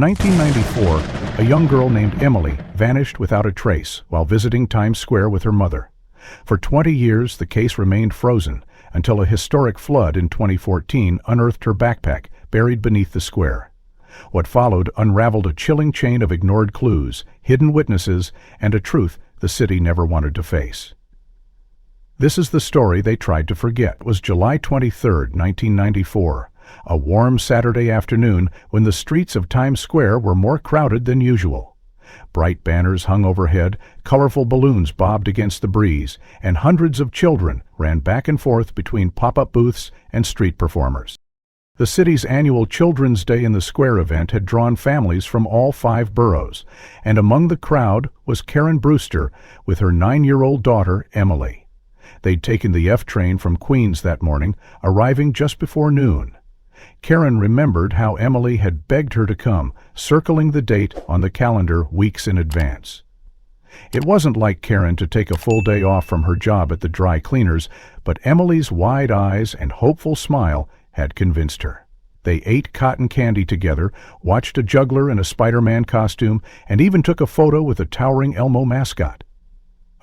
1994, a young girl named Emily vanished without a trace while visiting Times Square with her mother. For 20 years, the case remained frozen until a historic flood in 2014 unearthed her backpack buried beneath the square. What followed unraveled a chilling chain of ignored clues, hidden witnesses, and a truth the city never wanted to face. This is the story they tried to forget. It was July 23, 1994, a warm Saturday afternoon when the streets of Times Square were more crowded than usual. Bright banners hung overhead, colorful balloons bobbed against the breeze, and hundreds of children ran back and forth between pop-up booths and street performers. The city's annual Children's Day in the Square event had drawn families from all 5 boroughs, and among the crowd was Karen Brewster with her 9-year-old daughter, Emily. They'd taken the F train from Queens that morning, arriving just before noon. Karen remembered how Emily had begged her to come, circling the date on the calendar weeks in advance. It wasn't like Karen to take a full day off from her job at the dry cleaners, but Emily's wide eyes and hopeful smile had convinced her. They ate cotton candy together, watched a juggler in a Spider-Man costume, and even took a photo with a towering Elmo mascot.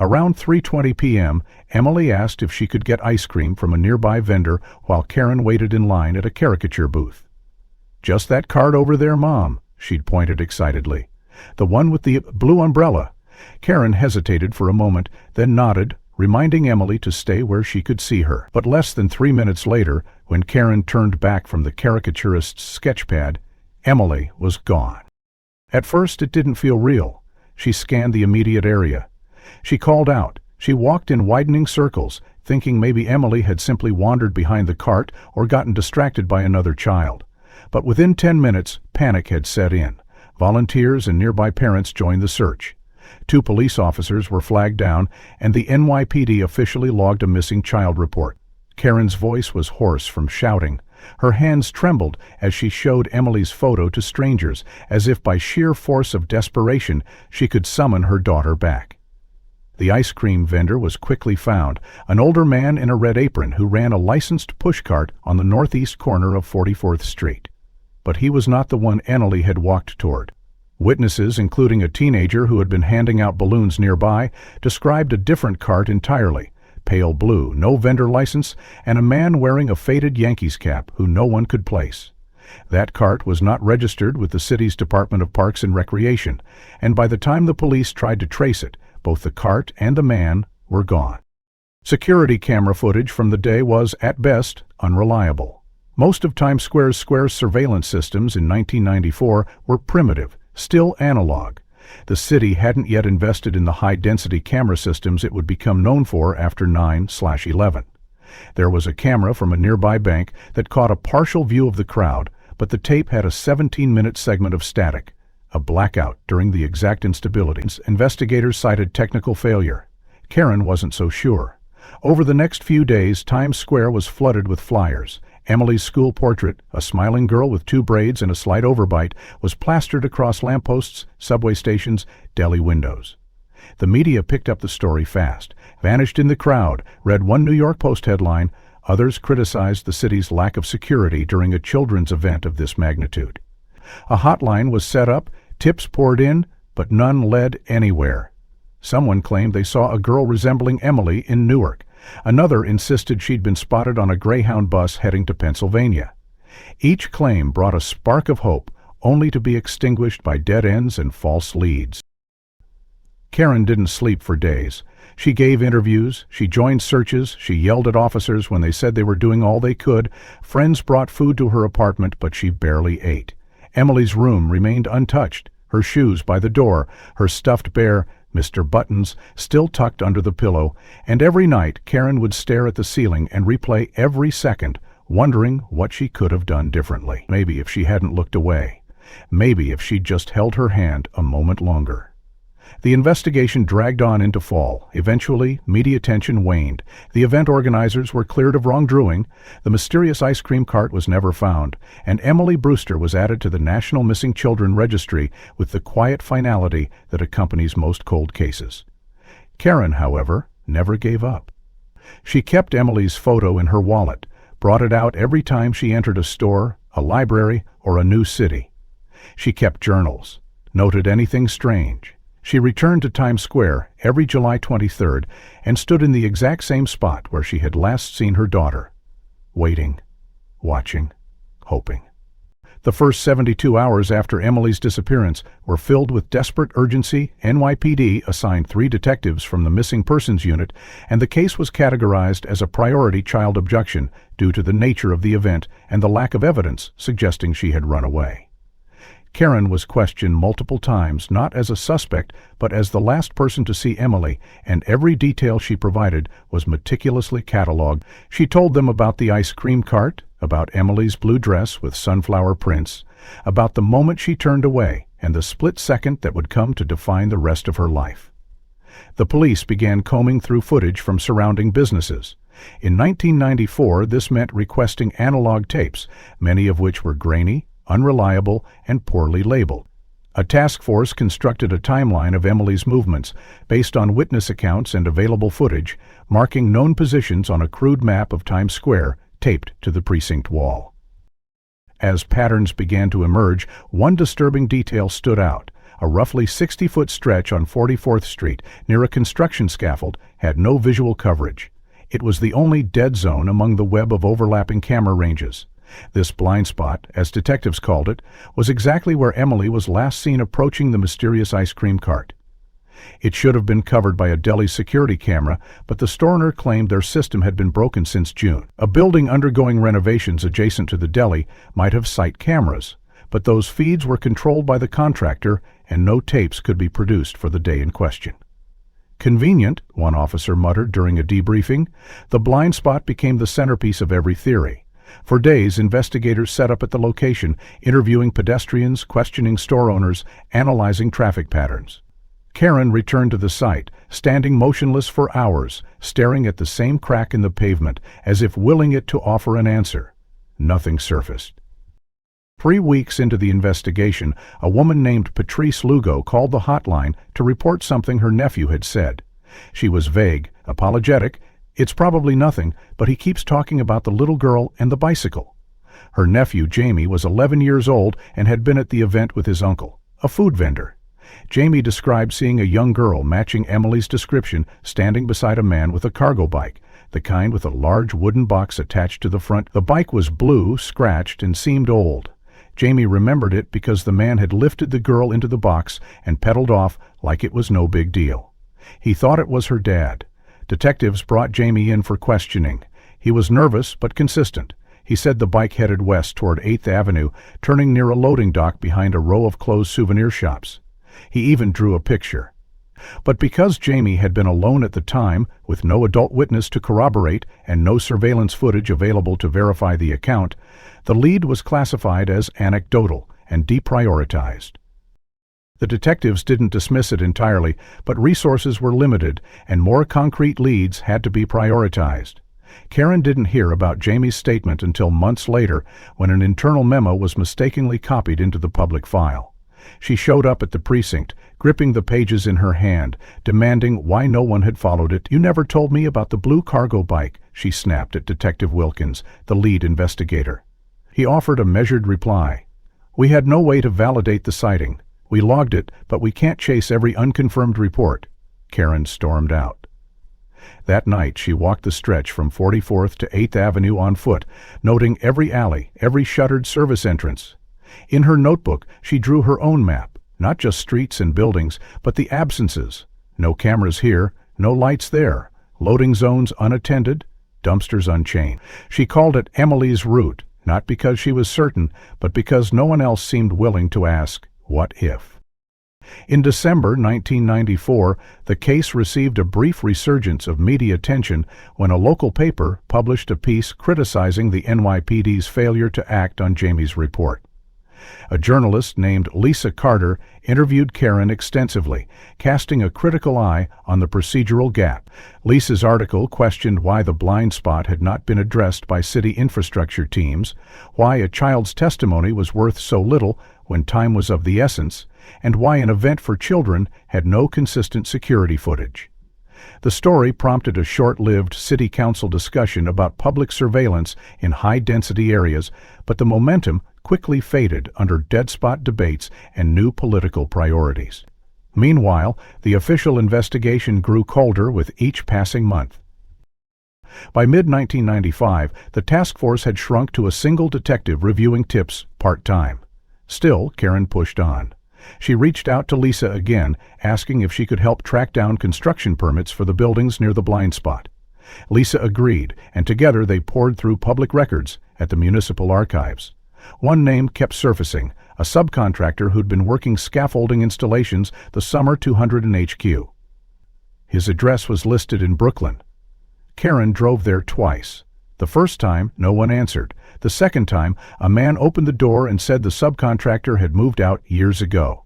Around 3:20 p.m., Emily asked if she could get ice cream from a nearby vendor while Karen waited in line at a caricature booth. "Just that card over there, Mom," she'd pointed excitedly. "The one with the blue umbrella." Karen hesitated for a moment, then nodded, reminding Emily to stay where she could see her. But less than 3 minutes later, when Karen turned back from the caricaturist's sketchpad, Emily was gone. At first, it didn't feel real. She scanned the immediate area. She called out. She walked in widening circles, thinking maybe Emily had simply wandered behind the cart or gotten distracted by another child. But within 10 minutes, panic had set in. Volunteers and nearby parents joined the search. 2 police officers were flagged down, and the NYPD officially logged a missing child report. Karen's voice was hoarse from shouting. Her hands trembled as she showed Emily's photo to strangers, as if by sheer force of desperation she could summon her daughter back. The ice cream vendor was quickly found, an older man in a red apron who ran a licensed pushcart on the northeast corner of 44th Street. But he was not the one Emily had walked toward. Witnesses, including a teenager who had been handing out balloons nearby, described a different cart entirely, pale blue, no vendor license, and a man wearing a faded Yankees cap who no one could place. That cart was not registered with the city's Department of Parks and Recreation, and by the time the police tried to trace it, both the cart and the man were gone. Security camera footage from the day was, at best, unreliable. Most of Times Square's surveillance systems in 1994 were primitive, still analog. The city hadn't yet invested in the high-density camera systems it would become known for after 9/11. There was a camera from a nearby bank that caught a partial view of the crowd, but the tape had a 17-minute segment of static, a blackout during the exact instability. Investigators cited technical failure. Karen wasn't so sure. Over the next few days, Times Square was flooded with flyers. Emily's school portrait, a smiling girl with 2 braids and a slight overbite, was plastered across lampposts, subway stations, deli windows. The media picked up the story fast, vanished in the crowd, read one New York Post headline. Others criticized the city's lack of security during a children's event of this magnitude. A hotline was set up, tips poured in, but none led anywhere. Someone claimed they saw a girl resembling Emily in Newark. Another insisted she'd been spotted on a Greyhound bus heading to Pennsylvania. Each claim brought a spark of hope, only to be extinguished by dead ends and false leads. Karen didn't sleep for days. She gave interviews, she joined searches, she yelled at officers when they said they were doing all they could. Friends brought food to her apartment, but she barely ate. Emily's room remained untouched, her shoes by the door, her stuffed bear, Mr. Buttons, still tucked under the pillow, and every night Karen would stare at the ceiling and replay every second, wondering what she could have done differently. Maybe if she hadn't looked away. Maybe if she'd just held her hand a moment longer. The investigation dragged on into fall. Eventually, media attention waned. The event organizers were cleared of wrongdoing, the mysterious ice cream cart was never found, and Emily Brewster was added to the National Missing Children Registry with the quiet finality that accompanies most cold cases. Karen, however, never gave up. She kept Emily's photo in her wallet, brought it out every time she entered a store, a library, or a new city. She kept journals, noted anything strange. She returned to Times Square every July 23rd and stood in the exact same spot where she had last seen her daughter, waiting, watching, hoping. The first 72 hours after Emily's disappearance were filled with desperate urgency. NYPD assigned 3 detectives from the Missing Persons Unit, and the case was categorized as a priority child abduction due to the nature of the event and the lack of evidence suggesting she had run away. Karen was questioned multiple times, not as a suspect, but as the last person to see Emily, and every detail she provided was meticulously cataloged. She told them about the ice cream cart, about Emily's blue dress with sunflower prints, about the moment she turned away, and the split second that would come to define the rest of her life. The police began combing through footage from surrounding businesses. In 1994, this meant requesting analog tapes, many of which were grainy, unreliable, and poorly labeled. A task force constructed a timeline of Emily's movements based on witness accounts and available footage, marking known positions on a crude map of Times Square taped to the precinct wall. As patterns began to emerge, one disturbing detail stood out. A roughly 60-foot stretch on 44th Street near a construction scaffold had no visual coverage. It was the only dead zone among the web of overlapping camera ranges. This blind spot, as detectives called it, was exactly where Emily was last seen approaching the mysterious ice cream cart. It should have been covered by a deli security camera, but the store owner claimed their system had been broken since June. A building undergoing renovations adjacent to the deli might have site cameras, but those feeds were controlled by the contractor and no tapes could be produced for the day in question. Convenient, one officer muttered during a debriefing. The blind spot became the centerpiece of every theory. For days, investigators set up at the location, interviewing pedestrians, questioning store owners, analyzing traffic patterns. Karen returned to the site, standing motionless for hours, staring at the same crack in the pavement, as if willing it to offer an answer. Nothing surfaced. 3 weeks into the investigation, a woman named Patrice Lugo called the hotline to report something her nephew had said. She was vague, apologetic. "It's probably nothing, but he keeps talking about the little girl and the bicycle." Her nephew, Jamie, was 11 years old and had been at the event with his uncle, a food vendor. Jamie described seeing a young girl matching Emily's description standing beside a man with a cargo bike, the kind with a large wooden box attached to the front. The bike was blue, scratched, and seemed old. Jamie remembered it because the man had lifted the girl into the box and pedaled off like it was no big deal. He thought it was her dad. Detectives brought Jamie in for questioning. He was nervous but consistent. He said the bike headed west toward 8th Avenue, turning near a loading dock behind a row of closed souvenir shops. He even drew a picture. But because Jamie had been alone at the time, with no adult witness to corroborate and no surveillance footage available to verify the account, the lead was classified as anecdotal and deprioritized. The detectives didn't dismiss it entirely, but resources were limited and more concrete leads had to be prioritized. Karen didn't hear about Jamie's statement until months later, when an internal memo was mistakenly copied into the public file. She showed up at the precinct, gripping the pages in her hand, demanding why no one had followed it. "You never told me about the blue cargo bike," she snapped at Detective Wilkins, the lead investigator. He offered a measured reply. "We had no way to validate the sighting. We logged it, but we can't chase every unconfirmed report." Karen stormed out. That night she walked the stretch from 44th to 8th Avenue on foot, noting every alley, every shuttered service entrance. In her notebook, she drew her own map, not just streets and buildings, but the absences. No cameras here, no lights there, loading zones unattended, dumpsters unchained. She called it Emily's route, not because she was certain, but because no one else seemed willing to ask, what if? In December 1994, the case received a brief resurgence of media attention when a local paper published a piece criticizing the NYPD's failure to act on Jamie's report. A journalist named Lisa Carter interviewed Karen extensively, casting a critical eye on the procedural gap. Lisa's article questioned why the blind spot had not been addressed by city infrastructure teams, why a child's testimony was worth so little when time was of the essence, and why an event for children had no consistent security footage. The story prompted a short-lived city council discussion about public surveillance in high-density areas, but the momentum quickly faded under dead-spot debates and new political priorities. Meanwhile, the official investigation grew colder with each passing month. By mid-1995, the task force had shrunk to a single detective reviewing tips part-time. Still, Karen pushed on. She reached out to Lisa again, asking if she could help track down construction permits for the buildings near the blind spot. Lisa agreed, and together they pored through public records at the municipal archives. One name kept surfacing, a subcontractor who'd been working scaffolding installations the summer 200 in HQ. His address was listed in Brooklyn. Karen drove there twice. The first time, no one answered. The second time, a man opened the door and said the subcontractor had moved out years ago.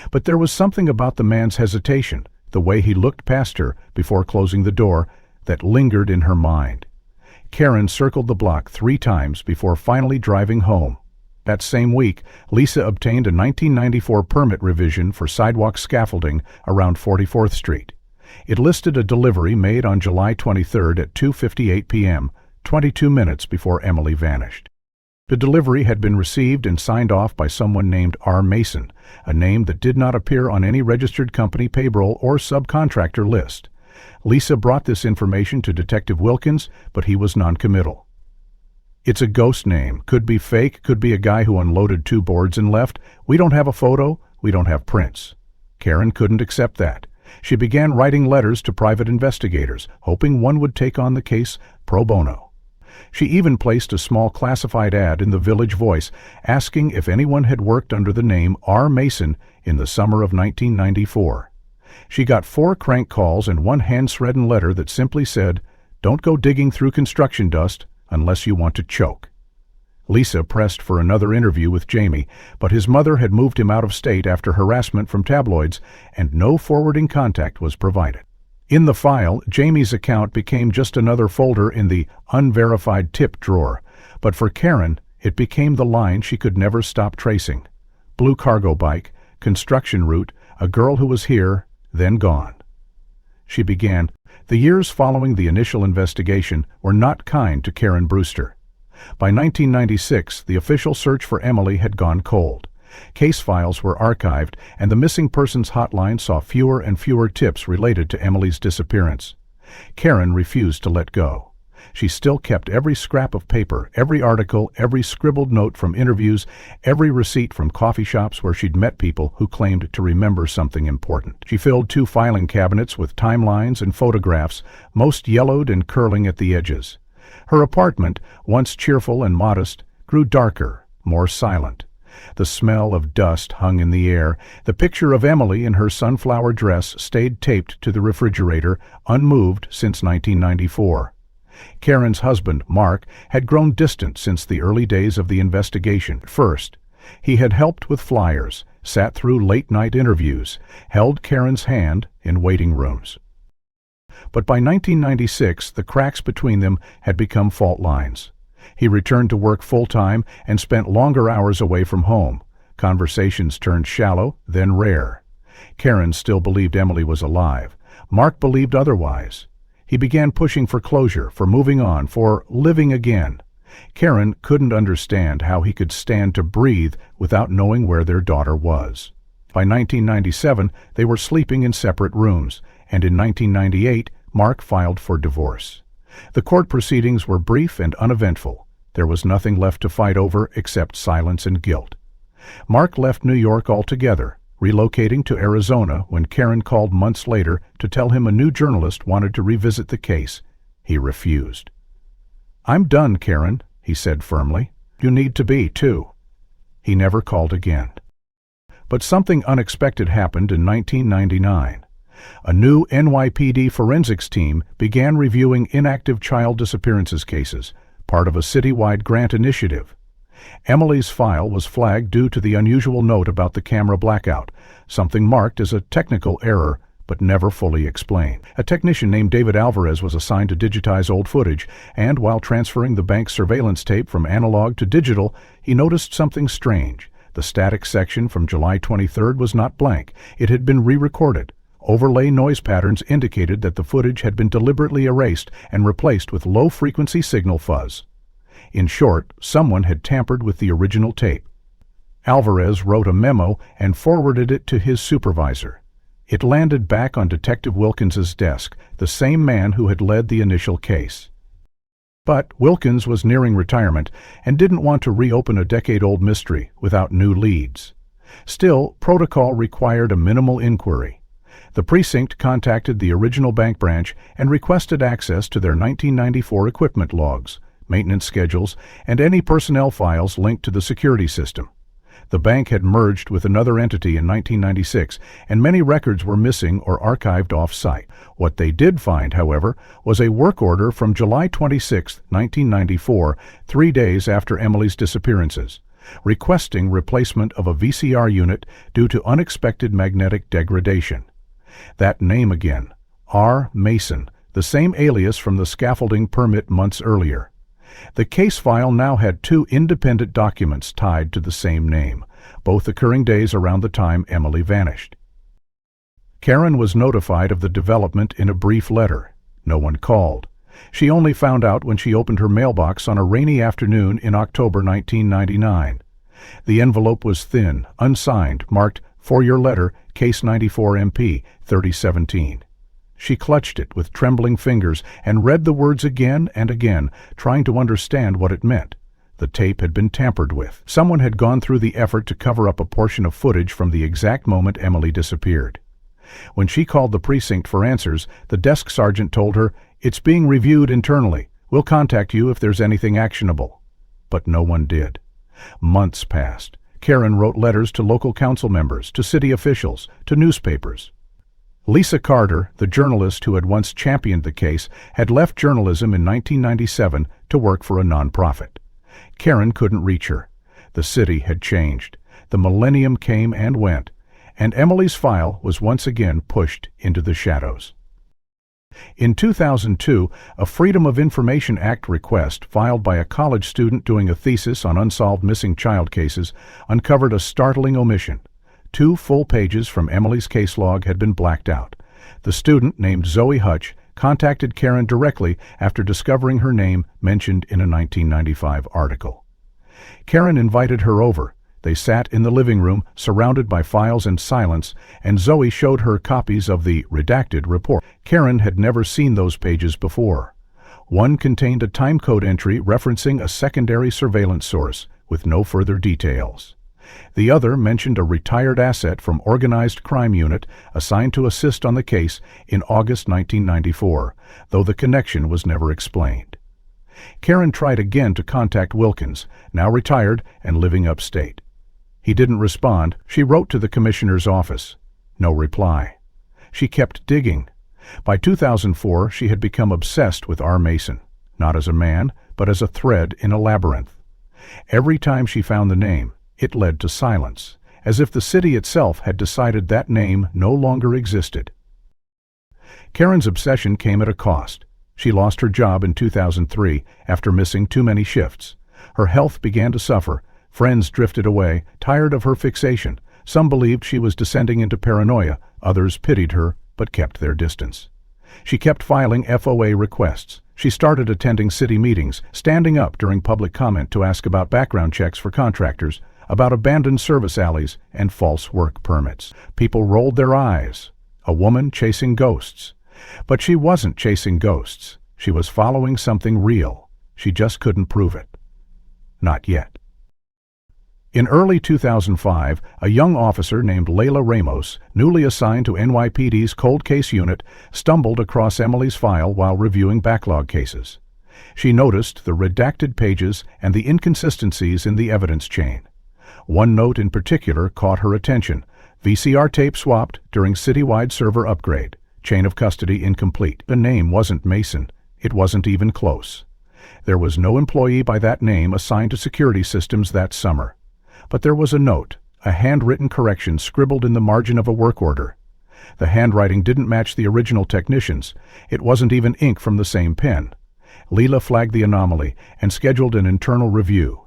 But there was something about the man's hesitation, the way he looked past her before closing the door, that lingered in her mind. Karen circled the block 3 times before finally driving home. That same week, Lisa obtained a 1994 permit revision for sidewalk scaffolding around 44th Street. It listed a delivery made on July 23 at 2:58 p.m., 22 minutes before Emily vanished. The delivery had been received and signed off by someone named R. Mason, a name that did not appear on any registered company payroll or subcontractor list. Lisa brought this information to Detective Wilkins, but he was noncommittal. "It's a ghost name. Could be fake, could be a guy who unloaded 2 boards and left. We don't have a photo, we don't have prints." Karen couldn't accept that. She began writing letters to private investigators, hoping one would take on the case pro bono. She even placed a small classified ad in the Village Voice asking if anyone had worked under the name R. Mason in the summer of 1994. She got 4 crank calls and 1 hand-threaded letter that simply said, "Don't go digging through construction dust unless you want to choke." Lisa pressed for another interview with Jamie, but his mother had moved him out of state after harassment from tabloids, and no forwarding contact was provided. In the file, Jamie's account became just another folder in the unverified tip drawer, but for Karen, it became the line she could never stop tracing. Blue cargo bike, construction route, a girl who was here, then gone. She began. The years following the initial investigation were not kind to Karen Brewster. By 1996, the official search for Emily had gone cold. Case files were archived, and the missing persons hotline saw fewer and fewer tips related to Emily's disappearance. Karen refused to let go. She still kept every scrap of paper, every article, every scribbled note from interviews, every receipt from coffee shops where she'd met people who claimed to remember something important. She filled 2 filing cabinets with timelines and photographs, most yellowed and curling at the edges. Her apartment, once cheerful and modest, grew darker, more silent. The smell of dust hung in the air. The picture of Emily in her sunflower dress stayed taped to the refrigerator, unmoved since 1994. Karen's husband, Mark, had grown distant since the early days of the investigation. First, he had helped with flyers, sat through late-night interviews, held Karen's hand in waiting rooms. But by 1996, the cracks between them had become fault lines. He returned to work full-time and spent longer hours away from home. Conversations turned shallow, then rare. Karen still believed Emily was alive. Mark believed otherwise. He began pushing for closure, for moving on, for living again. Karen couldn't understand how he could stand to breathe without knowing where their daughter was. By 1997, they were sleeping in separate rooms, and in 1998, Mark filed for divorce. The court proceedings were brief and uneventful. There was nothing left to fight over except silence and guilt. Mark left New York altogether, relocating to Arizona when Karen called months later to tell him a new journalist wanted to revisit the case. He refused. "I'm done, Karen," he said firmly. "You need to be, too." He never called again. But something unexpected happened in 1999. A new NYPD forensics team began reviewing inactive child disappearances cases, part of a citywide grant initiative. Emily's file was flagged due to the unusual note about the camera blackout, something marked as a technical error but never fully explained. A technician named David Alvarez was assigned to digitize old footage, and while transferring the bank's surveillance tape from analog to digital, he noticed something strange. The static section from July 23rd was not blank. It had been re-recorded. Overlay noise patterns indicated that the footage had been deliberately erased and replaced with low-frequency signal fuzz. In short, someone had tampered with the original tape. Alvarez wrote a memo and forwarded it to his supervisor. It landed back on Detective Wilkins's desk, the same man who had led the initial case. But Wilkins was nearing retirement and didn't want to reopen a decade-old mystery without new leads. Still, protocol required a minimal inquiry. The precinct contacted the original bank branch and requested access to their 1994 equipment logs, maintenance schedules, and any personnel files linked to the security system. The bank had merged with another entity in 1996, and many records were missing or archived off-site. What they did find, however, was a work order from July 26, 1994, 3 days after Emily's disappearances, requesting replacement of a VCR unit due to unexpected magnetic degradation. That name again, R. Mason, the same alias from the scaffolding permit months earlier. The case file now had 2 independent documents tied to the same name, both occurring days around the time Emily vanished. Karen was notified of the development in a brief letter. No one called. She only found out when she opened her mailbox on a rainy afternoon in October 1999. The envelope was thin, unsigned, marked, "For your letter, Case 94 MP, 3017. She clutched it with trembling fingers and read the words again and again, trying to understand what it meant. The tape had been tampered with. Someone had gone through the effort to cover up a portion of footage from the exact moment Emily disappeared. When she called the precinct for answers, the desk sergeant told her, "It's being reviewed internally. We'll contact you if there's anything actionable." But no one did. Months passed. Karen wrote letters to local council members, to city officials, to newspapers. Lisa Carter, the journalist who had once championed the case, had left journalism in 1997 to work for a nonprofit. Karen couldn't reach her. The city had changed. The millennium came and went, and Emily's file was once again pushed into the shadows. In 2002, a Freedom of Information Act request filed by a college student doing a thesis on unsolved missing child cases uncovered a startling omission. 2 full pages from Emily's case log had been blacked out. The student, named Zoe Hutch, contacted Karen directly after discovering her name mentioned in a 1995 article. Karen invited her over. They sat in the living room, surrounded by files and silence, and Zoe showed her copies of the redacted report. Karen had never seen those pages before. One contained a timecode entry referencing a secondary surveillance source, with no further details. The other mentioned a retired asset from Organized Crime Unit assigned to assist on the case in August 1994, though the connection was never explained. Karen tried again to contact Wilkins, now retired and living upstate. He didn't respond. She wrote to the commissioner's office. No reply. She kept digging. By 2004, she had become obsessed with R. Mason, not as a man, but as a thread in a labyrinth. Every time she found the name, it led to silence, as if the city itself had decided that name no longer existed. Karen's obsession came at a cost. She lost her job in 2003 after missing too many shifts. Her health began to suffer. Friends drifted away, tired of her fixation. Some believed she was descending into paranoia. Others pitied her, but kept their distance. She kept filing FOA requests. She started attending city meetings, standing up during public comment to ask about background checks for contractors, about abandoned service alleys and false work permits. People rolled their eyes. A woman chasing ghosts. But she wasn't chasing ghosts. She was following something real. She just couldn't prove it. Not yet. In early 2005, a young officer named Layla Ramos, newly assigned to NYPD's cold case unit, stumbled across Emily's file while reviewing backlog cases. She noticed the redacted pages and the inconsistencies in the evidence chain. One note in particular caught her attention. VCR tape swapped during citywide server upgrade. Chain of custody incomplete. The name wasn't Mason. It wasn't even close. There was no employee by that name assigned to security systems that summer. But there was a note, a handwritten correction scribbled in the margin of a work order. The handwriting didn't match the original technician's. It wasn't even ink from the same pen. Leela flagged the anomaly and scheduled an internal review.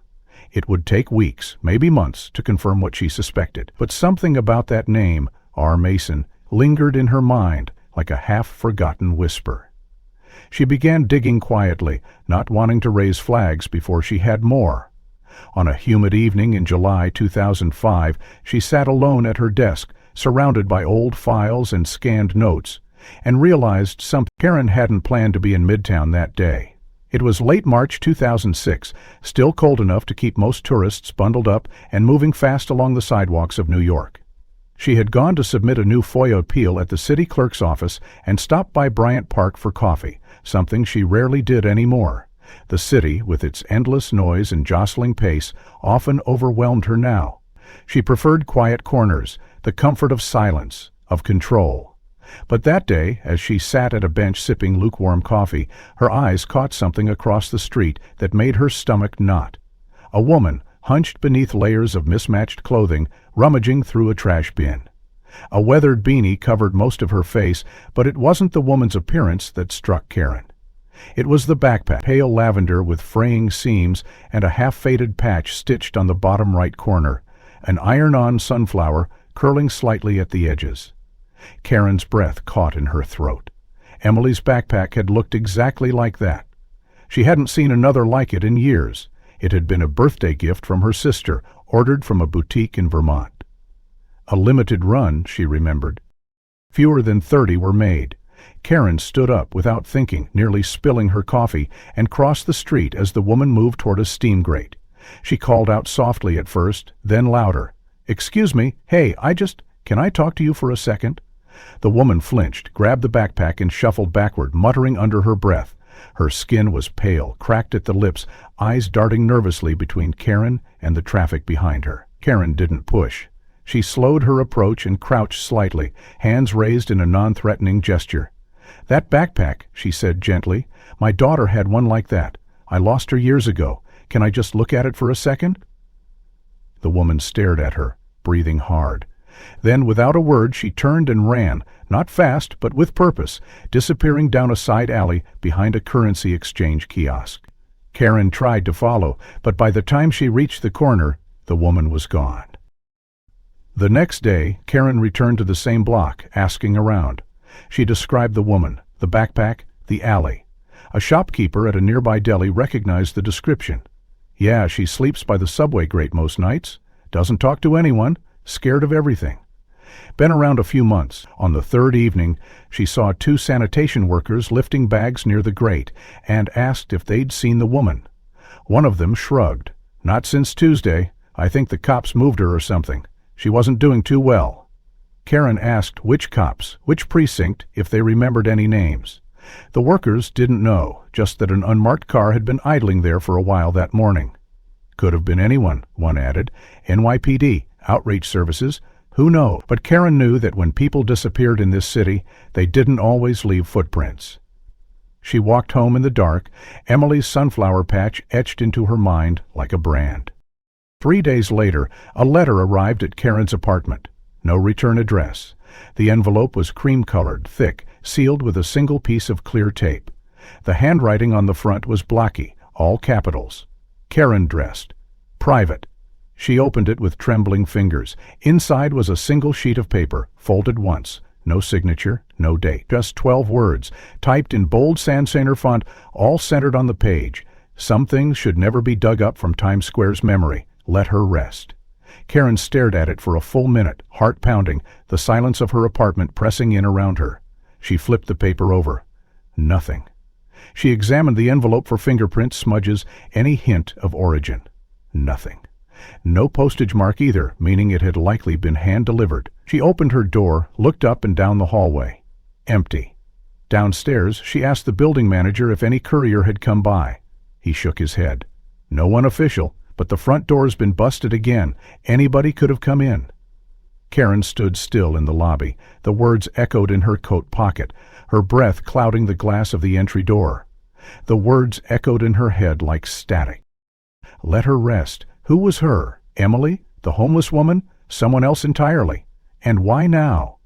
It would take weeks, maybe months, to confirm what she suspected. But something about that name, R. Mason, lingered in her mind like a half-forgotten whisper. She began digging quietly, not wanting to raise flags before she had more. On a humid evening in July 2005, she sat alone at her desk, surrounded by old files and scanned notes, and realized something. Karen hadn't planned to be in Midtown that day. It was late March 2006, still cold enough to keep most tourists bundled up and moving fast along the sidewalks of New York. She had gone to submit a new FOIA appeal at the city clerk's office and stopped by Bryant Park for coffee, something she rarely did anymore. The city, with its endless noise and jostling pace, often overwhelmed her now. She preferred quiet corners, the comfort of silence, of control. But that day, as she sat at a bench sipping lukewarm coffee, her eyes caught something across the street that made her stomach knot. A woman, hunched beneath layers of mismatched clothing, rummaging through a trash bin. A weathered beanie covered most of her face, but it wasn't the woman's appearance that struck Karen. It was the backpack, pale lavender with fraying seams and a half-faded patch stitched on the bottom right corner, an iron-on sunflower curling slightly at the edges. Karen's breath caught in her throat. Emily's backpack had looked exactly like that. She hadn't seen another like it in years. It had been a birthday gift from her sister, ordered from a boutique in Vermont. A limited run, she remembered. Fewer than 30 were made. Karen stood up without thinking, nearly spilling her coffee, and crossed the street as the woman moved toward a steam grate. She called out softly at first, then louder. "Excuse me, hey, can I talk to you for a second?" The woman flinched, grabbed the backpack and shuffled backward, muttering under her breath. Her skin was pale, cracked at the lips, eyes darting nervously between Karen and the traffic behind her. Karen didn't push. She slowed her approach and crouched slightly, hands raised in a non-threatening gesture. "That backpack," she said gently. "My daughter had one like that. I lost her years ago. Can I just look at it for a second?" The woman stared at her, breathing hard. Then, without a word, she turned and ran, not fast, but with purpose, disappearing down a side alley behind a currency exchange kiosk. Karen tried to follow, but by the time she reached the corner, the woman was gone. The next day, Karen returned to the same block, asking around. She described the woman, the backpack, the alley. A shopkeeper at a nearby deli recognized the description. "Yeah, she sleeps by the subway grate most nights. Doesn't talk to anyone. Scared of everything." Been around a few months. On the third evening, she saw 2 sanitation workers lifting bags near the grate and asked if they'd seen the woman. One of them shrugged. "Not since Tuesday. I think the cops moved her or something. She wasn't doing too well." Karen asked which cops, which precinct, if they remembered any names. The workers didn't know, just that an unmarked car had been idling there for a while that morning. "Could have been anyone," one added. "NYPD, outreach services, who knows?" But Karen knew that when people disappeared in this city, they didn't always leave footprints. She walked home in the dark, Emily's sunflower patch etched into her mind like a brand. 3 days later, a letter arrived at Karen's apartment. No return address. The envelope was cream-colored, thick, sealed with a single piece of clear tape. The handwriting on the front was blocky, all capitals. Karen dressed. Private. She opened it with trembling fingers. Inside was a single sheet of paper, folded once. No signature, no date. Just 12 words, typed in bold sans-serif font, all centered on the page. Some things should never be dug up from Times Square's memory. Let her rest. Karen stared at it for a full minute, heart pounding, the silence of her apartment pressing in around her. She flipped the paper over. Nothing. She examined the envelope for fingerprints, smudges, any hint of origin. Nothing. No postage mark either, meaning it had likely been hand-delivered. She opened her door, looked up and down the hallway. Empty. Downstairs, she asked the building manager if any courier had come by. He shook his head. No one official, but the front door's been busted again. Anybody could have come in. Karen stood still in the lobby. The words echoed in her coat pocket, her breath clouding the glass of the entry door. The words echoed in her head like static. Let her rest. Who was her? Emily? The homeless woman? Someone else entirely? And why now?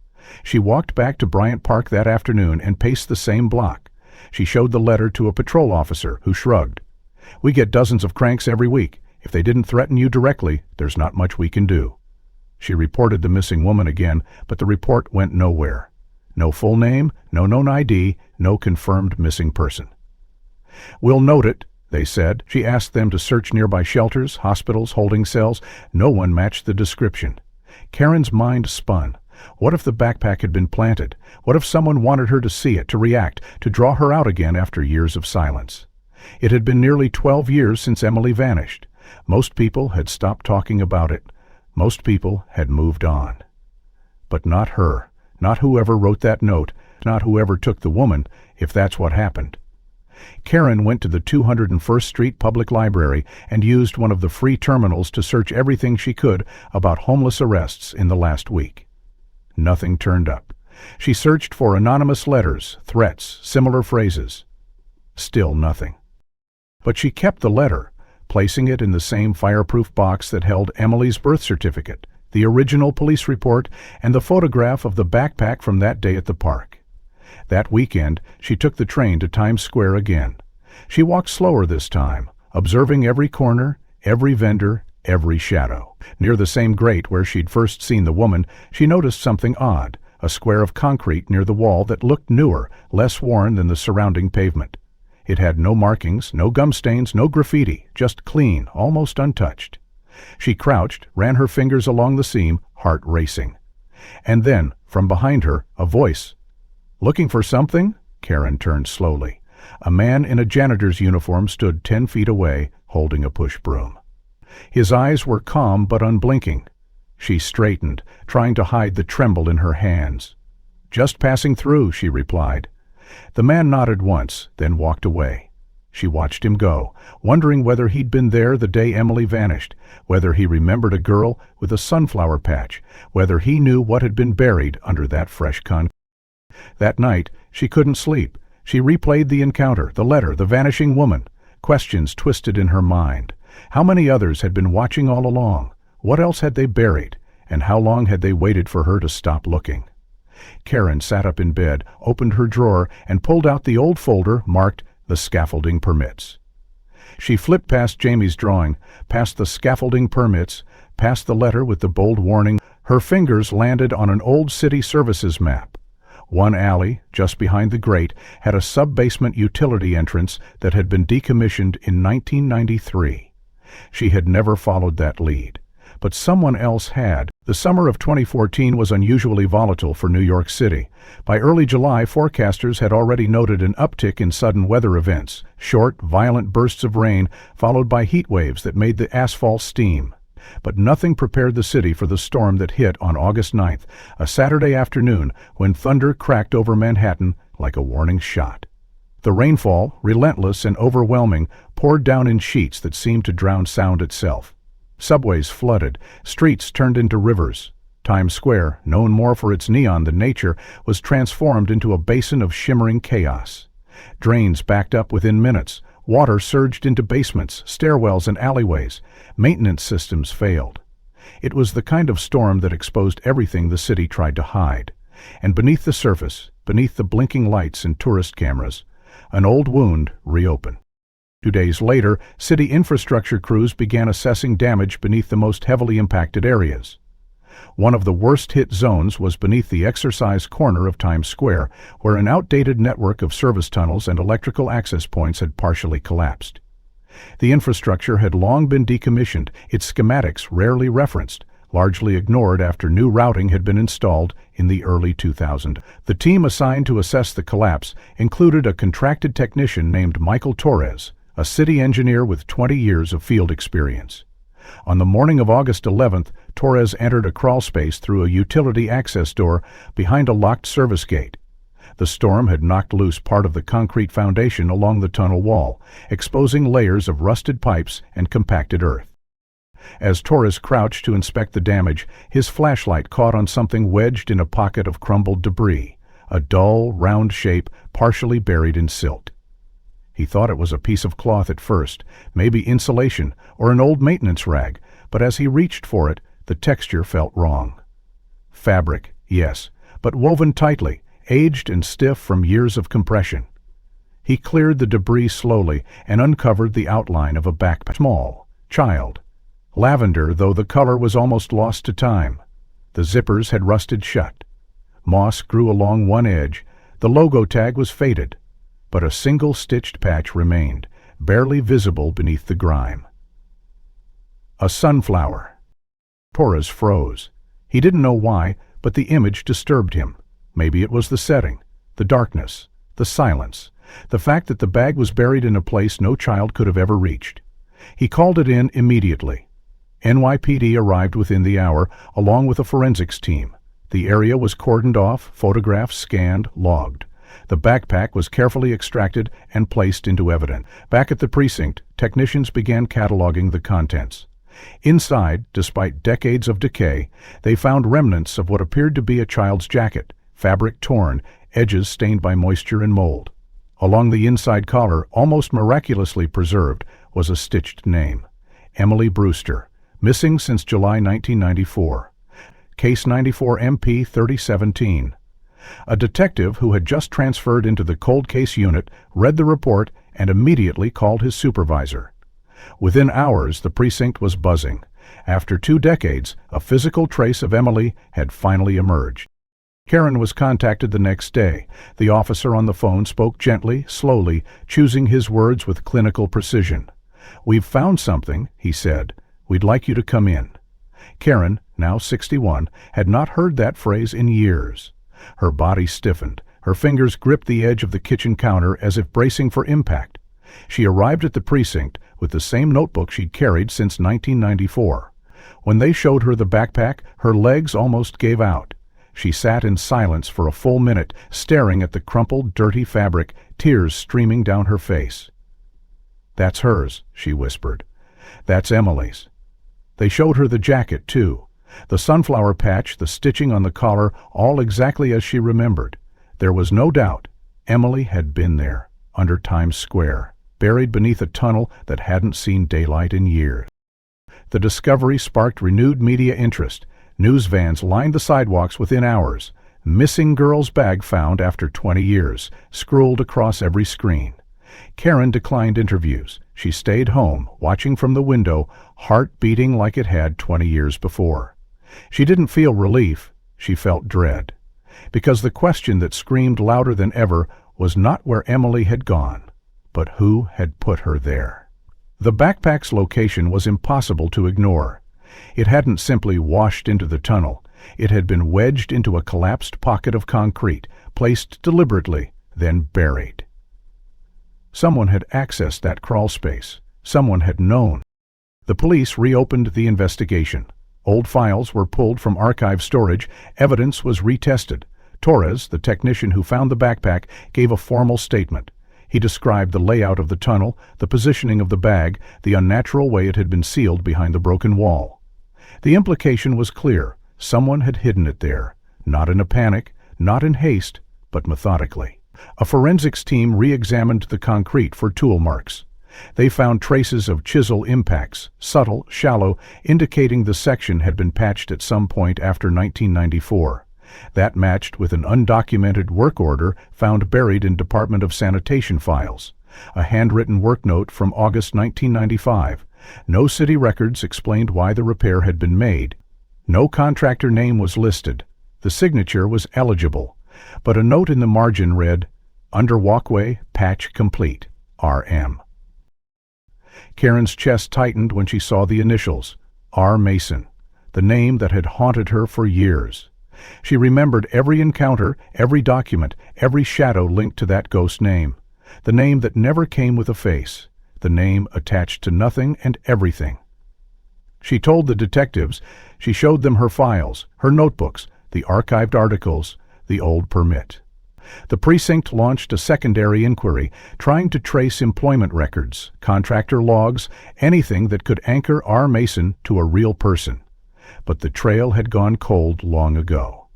She walked back to Bryant Park that afternoon and paced the same block. She showed the letter to a patrol officer, who shrugged. "We get dozens of cranks every week. If they didn't threaten you directly, there's not much we can do." She reported the missing woman again, but the report went nowhere. No full name, no known ID, no confirmed missing person. "We'll note it," they said. She asked them to search nearby shelters, hospitals, holding cells. No one matched the description. Karen's mind spun. What if the backpack had been planted? What if someone wanted her to see it, to react, to draw her out again after years of silence? It had been nearly 12 years since Emily vanished. Most people had stopped talking about it. Most people had moved on. But not her, not whoever wrote that note, not whoever took the woman, if that's what happened. Karen went to the 201st Street Public Library and used one of the free terminals to search everything she could about homeless arrests in the last week. Nothing turned up. She searched for anonymous letters, threats, similar phrases. Still nothing. But she kept the letter, placing it in the same fireproof box that held Emily's birth certificate, the original police report, and the photograph of the backpack from that day at the park. That weekend, she took the train to Times Square again. She walked slower this time, observing every corner, every vendor, every shadow. Near the same grate where she'd first seen the woman, she noticed something odd, a square of concrete near the wall that looked newer, less worn than the surrounding pavement. It had no markings, no gum stains, no graffiti, just clean, almost untouched. She crouched, ran her fingers along the seam, heart racing. And then, from behind her, a voice. "Looking for something?" Karen turned slowly. A man in a janitor's uniform stood 10 feet away, holding a push broom. His eyes were calm but unblinking. She straightened, trying to hide the tremble in her hands. "Just passing through," she replied. The man nodded once, then walked away. She watched him go, wondering whether he'd been there the day Emily vanished, whether he remembered a girl with a sunflower patch, whether he knew what had been buried under that fresh concrete. That night, she couldn't sleep. She replayed the encounter, the letter, the vanishing woman. Questions twisted in her mind. How many others had been watching all along? What else had they buried? And how long had they waited for her to stop looking? Karen sat up in bed, opened her drawer, and pulled out the old folder marked "The Scaffolding Permits." She flipped past Jamie's drawing, past the scaffolding permits, past the letter with the bold warning. Her fingers landed on an old city services map. One alley, just behind the grate, had a sub-basement utility entrance that had been decommissioned in 1993. She had never followed that lead. But someone else had. The summer of 2014 was unusually volatile for New York City. By early July, forecasters had already noted an uptick in sudden weather events, short, violent bursts of rain followed by heat waves that made the asphalt steam. But nothing prepared the city for the storm that hit on August 9th, a Saturday afternoon, when thunder cracked over Manhattan like a warning shot. The rainfall, relentless and overwhelming, poured down in sheets that seemed to drown sound itself. Subways flooded, streets turned into rivers. Times Square, known more for its neon than nature, was transformed into a basin of shimmering chaos. Drains backed up within minutes. Water surged into basements, stairwells, and alleyways. Maintenance systems failed. It was the kind of storm that exposed everything the city tried to hide. And beneath the surface, beneath the blinking lights and tourist cameras, an old wound reopened. 2 days later, city infrastructure crews began assessing damage beneath the most heavily impacted areas. One of the worst-hit zones was beneath the exercise corner of Times Square, where an outdated network of service tunnels and electrical access points had partially collapsed. The infrastructure had long been decommissioned, its schematics rarely referenced, largely ignored after new routing had been installed in the early 2000s. The team assigned to assess the collapse included a contracted technician named Michael Torres, a city engineer with 20 years of field experience. On the morning of August 11th, Torres entered a crawlspace through a utility access door behind a locked service gate. The storm had knocked loose part of the concrete foundation along the tunnel wall, exposing layers of rusted pipes and compacted earth. As Torres crouched to inspect the damage, his flashlight caught on something wedged in a pocket of crumbled debris, a dull, round shape partially buried in silt. He thought it was a piece of cloth at first, maybe insulation or an old maintenance rag, but as he reached for it, the texture felt wrong. Fabric, yes, but woven tightly, aged and stiff from years of compression. He cleared the debris slowly and uncovered the outline of a backpack. Small, child. Lavender, though the color was almost lost to time. The zippers had rusted shut. Moss grew along one edge. The logo tag was faded, but a single stitched patch remained, barely visible beneath the grime. A sunflower. Torres froze. He didn't know why, but the image disturbed him. Maybe it was the setting, the darkness, the silence, the fact that the bag was buried in a place no child could have ever reached. He called it in immediately. NYPD arrived within the hour, along with a forensics team. The area was cordoned off, photographs scanned, logged. The backpack was carefully extracted and placed into evidence. Back at the precinct, technicians began cataloging the contents. Inside, despite decades of decay, they found remnants of what appeared to be a child's jacket, fabric torn, edges stained by moisture and mold. Along the inside collar, almost miraculously preserved, was a stitched name: Emily Brewster, missing since July 1994. Case 94 MP 3017. A detective who had just transferred into the cold case unit read the report and immediately called his supervisor. Within hours, the precinct was buzzing. After 2 decades, a physical trace of Emily had finally emerged. Karen was contacted the next day. The officer on the phone spoke gently, slowly, choosing his words with clinical precision. "We've found something," he said. "We'd like you to come in." Karen, now 61, had not heard that phrase in years. Her body stiffened. Her fingers gripped the edge of the kitchen counter as if bracing for impact. She arrived at the precinct with the same notebook she'd carried since 1994. When they showed her the backpack, her legs almost gave out. She sat in silence for a full minute, staring at the crumpled, dirty fabric, tears streaming down her face. "That's hers," she whispered. "That's Emily's." They showed her the jacket, too. The sunflower patch, the stitching on the collar, all exactly as she remembered. There was no doubt. Emily had been there, under Times Square, buried beneath a tunnel that hadn't seen daylight in years. The discovery sparked renewed media interest. News vans lined the sidewalks within hours. "Missing girl's bag found after 20 years, scrolled across every screen. Karen declined interviews. She stayed home, watching from the window, heart beating like it had 20 years before. She didn't feel relief, she felt dread. Because the question that screamed louder than ever was not where Emily had gone, but who had put her there. The backpack's location was impossible to ignore. It hadn't simply washed into the tunnel. It had been wedged into a collapsed pocket of concrete, placed deliberately, then buried. Someone had accessed that crawl space. Someone had known. The police reopened the investigation. Old files were pulled from archive storage. Evidence was retested. Torres, the technician who found the backpack, gave a formal statement. He described the layout of the tunnel, the positioning of the bag, the unnatural way it had been sealed behind the broken wall. The implication was clear. Someone had hidden it there, not in a panic, not in haste, but methodically. A forensics team re-examined the concrete for tool marks. They found traces of chisel impacts, subtle, shallow, indicating the section had been patched at some point after 1994. That matched with an undocumented work order found buried in Department of Sanitation files. A handwritten work note from August 1995. No city records explained why the repair had been made. No contractor name was listed. The signature was eligible, but a note in the margin read, "Under walkway, patch complete, R.M." Karen's chest tightened when she saw the initials, R. Mason, the name that had haunted her for years. She remembered every encounter, every document, every shadow linked to that ghost name. The name that never came with a face. The name attached to nothing and everything. She told the detectives. She showed them her files, her notebooks, the archived articles, the old permit. The precinct launched a secondary inquiry, trying to trace employment records, contractor logs, anything that could anchor R. Mason to a real person. But the trail had gone cold long ago.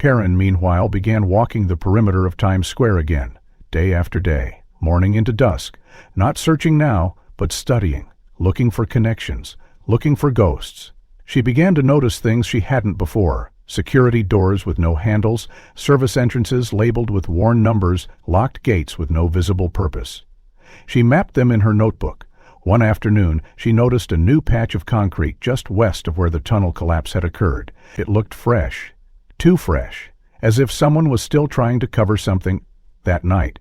Karen, meanwhile, began walking the perimeter of Times Square again, day after day, morning into dusk, not searching now, but studying, looking for connections, looking for ghosts. She began to notice things she hadn't before. Security doors with no handles, service entrances labeled with worn numbers, locked gates with no visible purpose. She mapped them in her notebook. One afternoon, she noticed a new patch of concrete just west of where the tunnel collapse had occurred. It looked fresh, too fresh. as if someone was still trying to cover something. That night,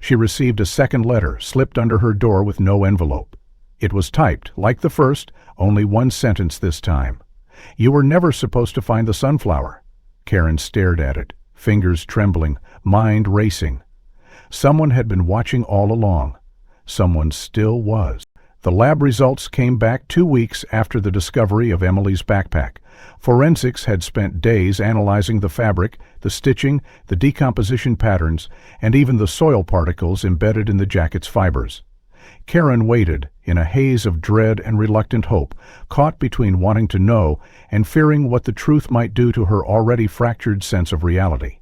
she received a second letter slipped under her door with no envelope. It was typed, like the first, only one sentence this time. "You were never supposed to find the sunflower." Karen stared at it, fingers trembling, mind racing. Someone had been watching all along. Someone still was. The lab results came back 2 weeks after the discovery of Emily's backpack. Forensics had spent days analyzing the fabric, the stitching, the decomposition patterns, and even the soil particles embedded in the jacket's fibers. Karen waited, in a haze of dread and reluctant hope, caught between wanting to know and fearing what the truth might do to her already fractured sense of reality.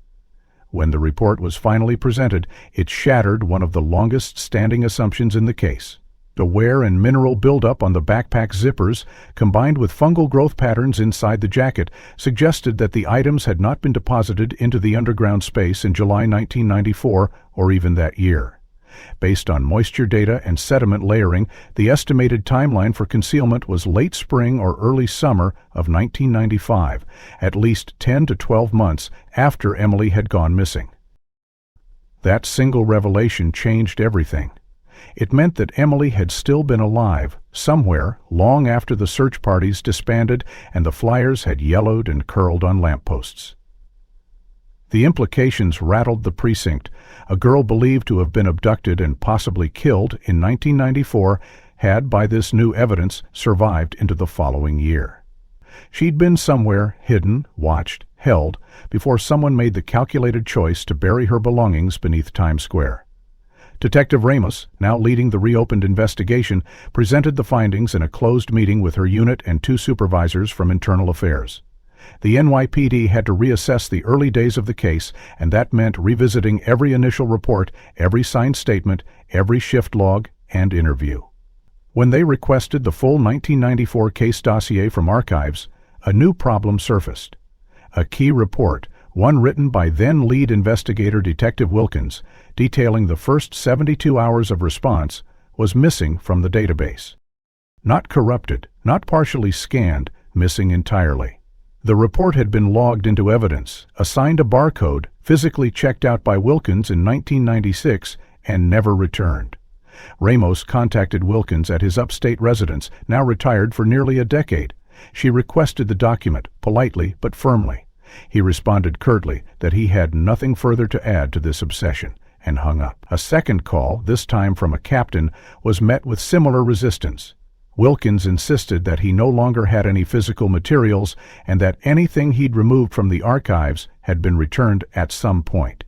When the report was finally presented, it shattered one of the longest-standing assumptions in the case. The wear and mineral buildup on the backpack zippers, combined with fungal growth patterns inside the jacket, suggested that the items had not been deposited into the underground space in July 1994 or even that year. Based on moisture data and sediment layering, the estimated timeline for concealment was late spring or early summer of 1995, at least 10 to 12 months after Emily had gone missing. That single revelation changed everything. It meant that Emily had still been alive, somewhere, long after the search parties disbanded and the flyers had yellowed and curled on lampposts. The implications rattled the precinct. A girl believed to have been abducted and possibly killed in 1994 had, by this new evidence, survived into the following year. She'd been somewhere, hidden, watched, held, before someone made the calculated choice to bury her belongings beneath Times Square. Detective Ramos, now leading the reopened investigation, presented the findings in a closed meeting with her unit and 2 supervisors from Internal Affairs. The NYPD had to reassess the early days of the case, and that meant revisiting every initial report, every signed statement, every shift log, and interview. When they requested the full 1994 case dossier from archives, a new problem surfaced. A key report, one written by then lead investigator Detective Wilkins, detailing the first 72 hours of response, was missing from the database. Not corrupted, not partially scanned, missing entirely. The report had been logged into evidence, assigned a barcode, physically checked out by Wilkins in 1996, and never returned. Ramos contacted Wilkins at his upstate residence, now retired for nearly a decade. She requested the document, politely but firmly. He responded curtly that he had nothing further to add to this obsession, and hung up. A second call, this time from a captain, was met with similar resistance. Wilkins insisted that he no longer had any physical materials and that anything he'd removed from the archives had been returned at some point.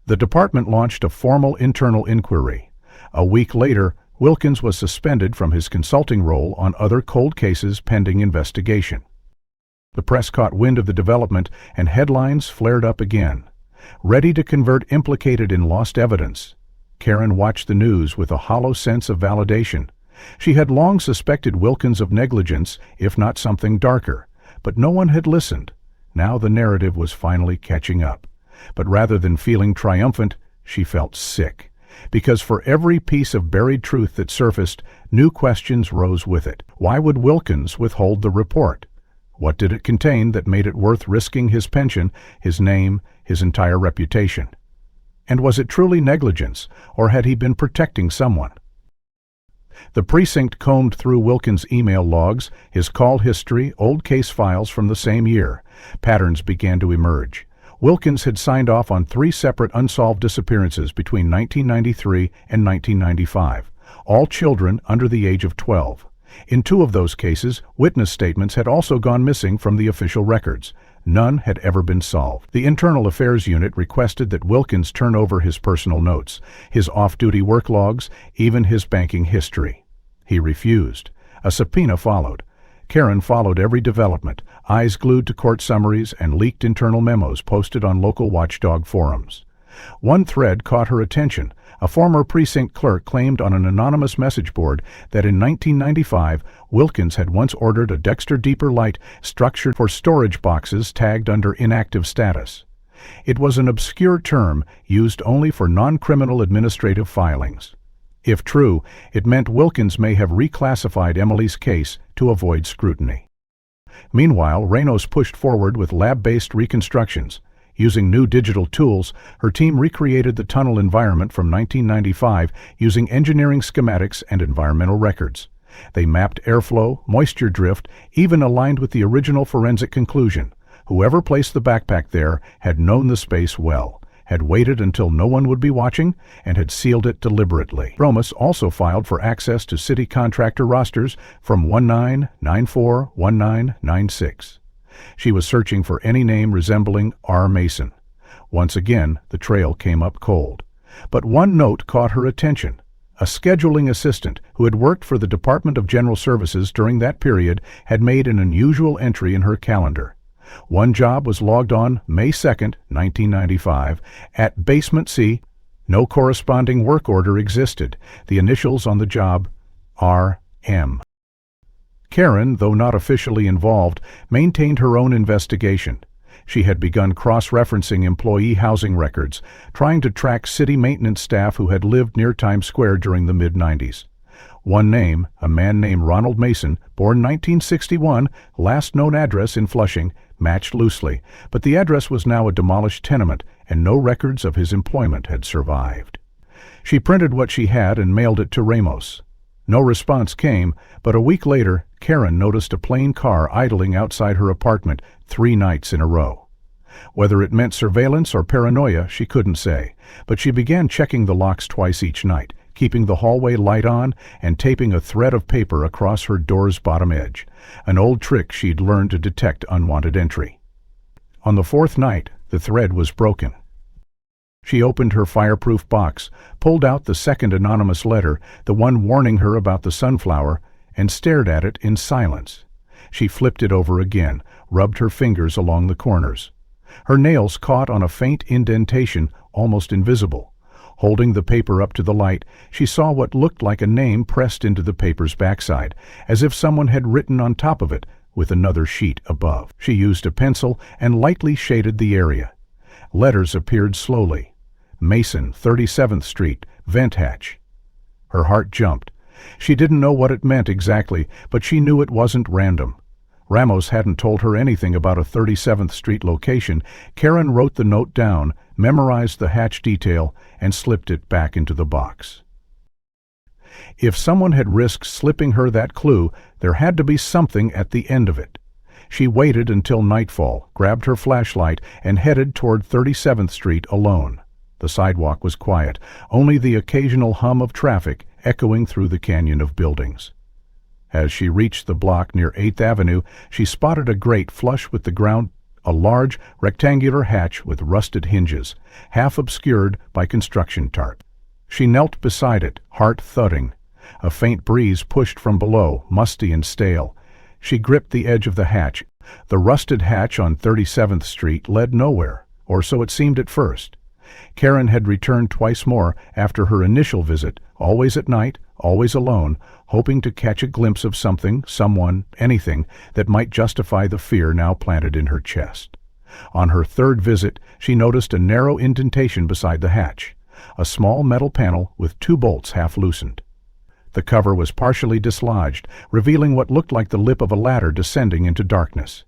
The department launched a formal internal inquiry. A week later, Wilkins was suspended from his consulting role on other cold cases pending investigation. The press caught wind of the development and headlines flared up again. Ready to convert implicated in lost evidence. Karen watched the news with a hollow sense of validation. She had long suspected Wilkins of negligence, if not something darker, but no one had listened. Now the narrative was finally catching up. But rather than feeling triumphant, she felt sick. Because for every piece of buried truth that surfaced, new questions rose with it. Why would Wilkins withhold the report? What did it contain that made it worth risking his pension, his name, his entire reputation? And was it truly negligence, or had he been protecting someone? The precinct combed through Wilkins' email logs, his call history, old case files from the same year. Patterns began to emerge. Wilkins had signed off on 3 separate unsolved disappearances between 1993 and 1995, all children under the age of 12. In 2 of those cases, witness statements had also gone missing from the official records. None had ever been solved. The Internal Affairs Unit requested that Wilkins turn over his personal notes, his off-duty work logs, even his banking history. He refused. A subpoena followed. Karen followed every development, eyes glued to court summaries and leaked internal memos posted on local watchdog forums. One thread caught her attention. A former precinct clerk claimed on an anonymous message board that in 1995, Wilkins had once ordered a Dexter Deeper Light structured for storage boxes tagged under inactive status. It was an obscure term used only for non-criminal administrative filings. If true, it meant Wilkins may have reclassified Emily's case to avoid scrutiny. Meanwhile, Ramos pushed forward with lab-based reconstructions. Using new digital tools, her team recreated the tunnel environment from 1995 using engineering schematics and environmental records. They mapped airflow, moisture drift, even aligned with the original forensic conclusion. Whoever placed the backpack there had known the space well, had waited until no one would be watching, and had sealed it deliberately. Romus also filed for access to city contractor rosters from 1994-1996. She was searching for any name resembling R. Mason. Once again, the trail came up cold. But one note caught her attention. A scheduling assistant who had worked for the Department of General Services during that period had made an unusual entry in her calendar. One job was logged on May 2, 1995, at Basement C. No corresponding work order existed. The initials on the job, R.M. Karen, though not officially involved, maintained her own investigation. She had begun cross-referencing employee housing records, trying to track city maintenance staff who had lived near Times Square during the mid-90s. One name, a man named Ronald Mason, born 1961, last known address in Flushing, matched loosely, but the address was now a demolished tenement, and no records of his employment had survived. She printed what she had and mailed it to Ramos. No response came, but a week later, Karen noticed a plain car idling outside her apartment 3 nights in a row. Whether it meant surveillance or paranoia, she couldn't say, but she began checking the locks twice each night, keeping the hallway light on and taping a thread of paper across her door's bottom edge, an old trick she'd learned to detect unwanted entry. On the 4th night, the thread was broken. She opened her fireproof box, pulled out the second anonymous letter, the one warning her about the sunflower, and stared at it in silence. She flipped it over again, rubbed her fingers along the corners. Her nails caught on a faint indentation, almost invisible. Holding the paper up to the light, she saw what looked like a name pressed into the paper's backside, as if someone had written on top of it, with another sheet above. She used a pencil and lightly shaded the area. Letters appeared slowly. Mason, 37th Street, vent hatch. Her heart jumped. She didn't know what it meant exactly, but she knew it wasn't random. Ramos hadn't told her anything about a 37th Street location. Karen wrote the note down, memorized the hatch detail, and slipped it back into the box. If someone had risked slipping her that clue, there had to be something at the end of it. She waited until nightfall, grabbed her flashlight, and headed toward 37th Street alone. The sidewalk was quiet, only the occasional hum of traffic echoing through the canyon of buildings. As she reached the block near 8th Avenue, she spotted a grate flush with the ground, a large, rectangular hatch with rusted hinges, half obscured by construction tarp. She knelt beside it, heart thudding. A faint breeze pushed from below, musty and stale. She gripped the edge of the hatch. The rusted hatch on 37th Street led nowhere, or so it seemed at first. Karen had returned twice more after her initial visit, always at night, always alone, hoping to catch a glimpse of something, someone, anything that might justify the fear now planted in her chest. On her 3rd visit, she noticed a narrow indentation beside the hatch, a small metal panel with 2 bolts half loosened. The cover was partially dislodged, revealing what looked like the lip of a ladder descending into darkness.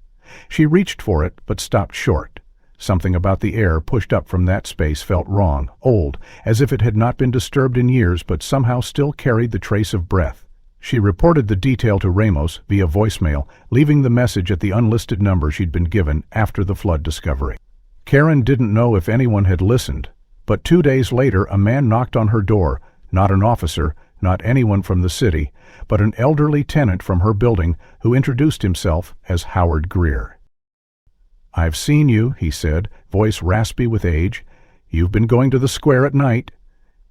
She reached for it, but stopped short. Something about the air pushed up from that space felt wrong, old, as if it had not been disturbed in years but somehow still carried the trace of breath. She reported the detail to Ramos via voicemail, leaving the message at the unlisted number she'd been given after the flood discovery. Karen didn't know if anyone had listened, but 2 days later a man knocked on her door, not an officer, not anyone from the city, but an elderly tenant from her building who introduced himself as Howard Greer. "I've seen you," he said, voice raspy with age. "You've been going to the square at night."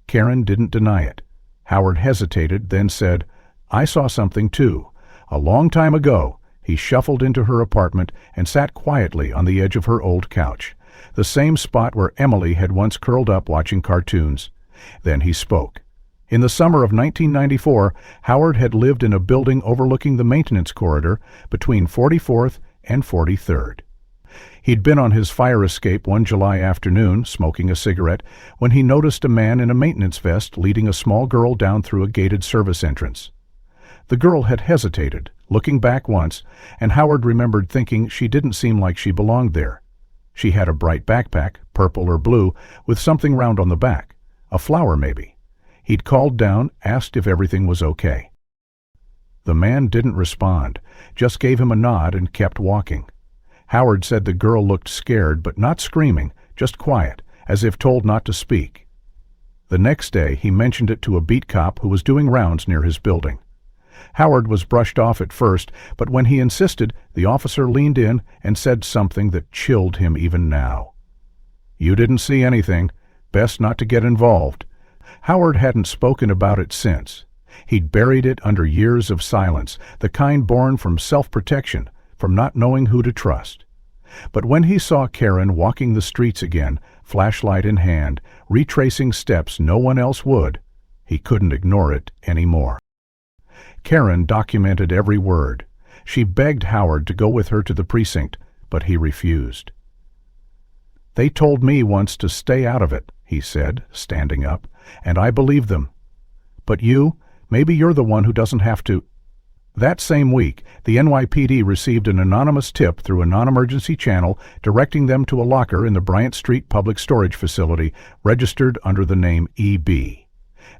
Karen didn't deny it. Howard hesitated, then said, "I saw something too. A long time ago." He shuffled into her apartment and sat quietly on the edge of her old couch, the same spot where Emily had once curled up watching cartoons. Then he spoke. In the summer of 1994, Howard had lived in a building overlooking the maintenance corridor between 44th and 43rd. He'd been on his fire escape one July afternoon, smoking a cigarette, when he noticed a man in a maintenance vest leading a small girl down through a gated service entrance. The girl had hesitated, looking back once, and Howard remembered thinking she didn't seem like she belonged there. She had a bright backpack, purple or blue, with something round on the back. A flower, maybe. He'd called down, asked if everything was okay. The man didn't respond, just gave him a nod and kept walking. Howard said the girl looked scared, but not screaming, just quiet, as if told not to speak. The next day, he mentioned it to a beat cop who was doing rounds near his building. Howard was brushed off at first, but when he insisted, the officer leaned in and said something that chilled him even now. "You didn't see anything. Best not to get involved." Howard hadn't spoken about it since. He'd buried it under years of silence, the kind born from self-protection, from not knowing who to trust. But when he saw Karen walking the streets again, flashlight in hand, retracing steps no one else would, he couldn't ignore it anymore. Karen documented every word. She begged Howard to go with her to the precinct, but he refused. "They told me once to stay out of it," he said, standing up, "and I believed them. But you, maybe you're the one who doesn't have to." That same week, the NYPD received an anonymous tip through a non-emergency channel directing them to a locker in the Bryant Street Public Storage Facility registered under the name EB.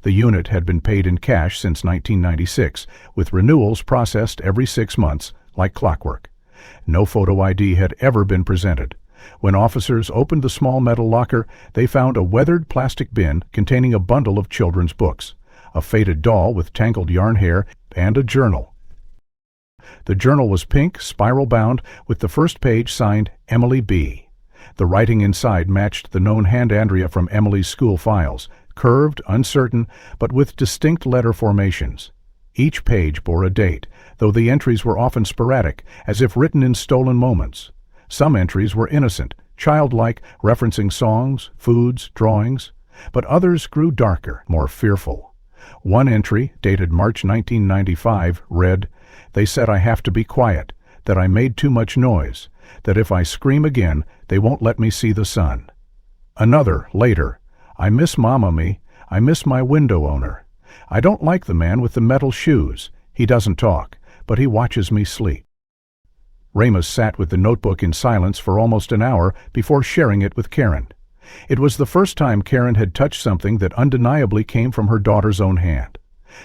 The unit had been paid in cash since 1996, with renewals processed every 6 months, like clockwork. No photo ID had ever been presented. When officers opened the small metal locker, they found a weathered plastic bin containing a bundle of children's books, a faded doll with tangled yarn hair, and a journal. The journal was pink, spiral-bound, with the first page signed Emily B. The writing inside matched the known hand Andrea from Emily's school files, curved, uncertain, but with distinct letter formations. Each page bore a date, though the entries were often sporadic, as if written in stolen moments. Some entries were innocent, childlike, referencing songs, foods, drawings, but others grew darker, more fearful. One entry, dated March 1995, read, "They said I have to be quiet, that I made too much noise, that if I scream again, they won't let me see the sun." Another, later, "I miss Mama, I miss my window owner. I don't like the man with the metal shoes. He doesn't talk, but he watches me sleep." Ramos sat with the notebook in silence for almost an hour before sharing it with Karen. It was the first time Karen had touched something that undeniably came from her daughter's own hand.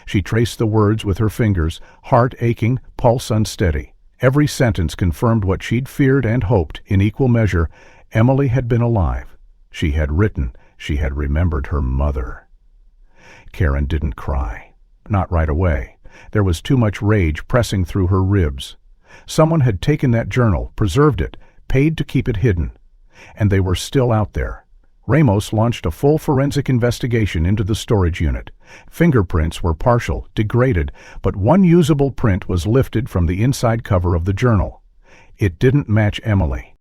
She traced the words with her fingers, heart aching, pulse unsteady. Every sentence confirmed what she'd feared and hoped, in equal measure. Emily had been alive. She had written. She had remembered her mother. Karen didn't cry. Not right away. There was too much rage pressing through her ribs. Someone had taken that journal, preserved it, paid to keep it hidden. And they were still out there. Ramos launched a full forensic investigation into the storage unit. Fingerprints were partial, degraded, but one usable print was lifted from the inside cover of the journal. It didn't match Emily.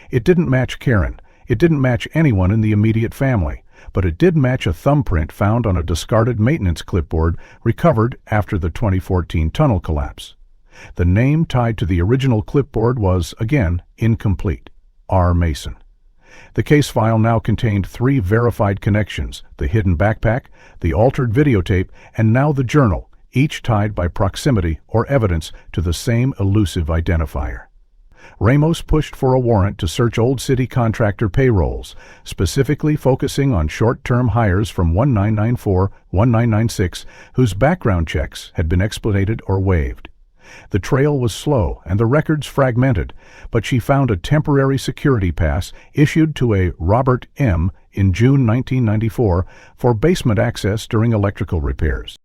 It didn't match Karen. It didn't match anyone in the immediate family, but it did match a thumbprint found on a discarded maintenance clipboard recovered after the 2014 tunnel collapse. The name tied to the original clipboard was, again, incomplete. R. Mason. The case file now contained 3 verified connections: the hidden backpack, the altered videotape, and now the journal, each tied by proximity or evidence to the same elusive identifier. Ramos pushed for a warrant to search Old City contractor payrolls, specifically focusing on short-term hires from 1994-1996 whose background checks had been expedited or waived. The trail was slow and the records fragmented, but she found a temporary security pass issued to a Robert M. in June 1994 for basement access during electrical repairs.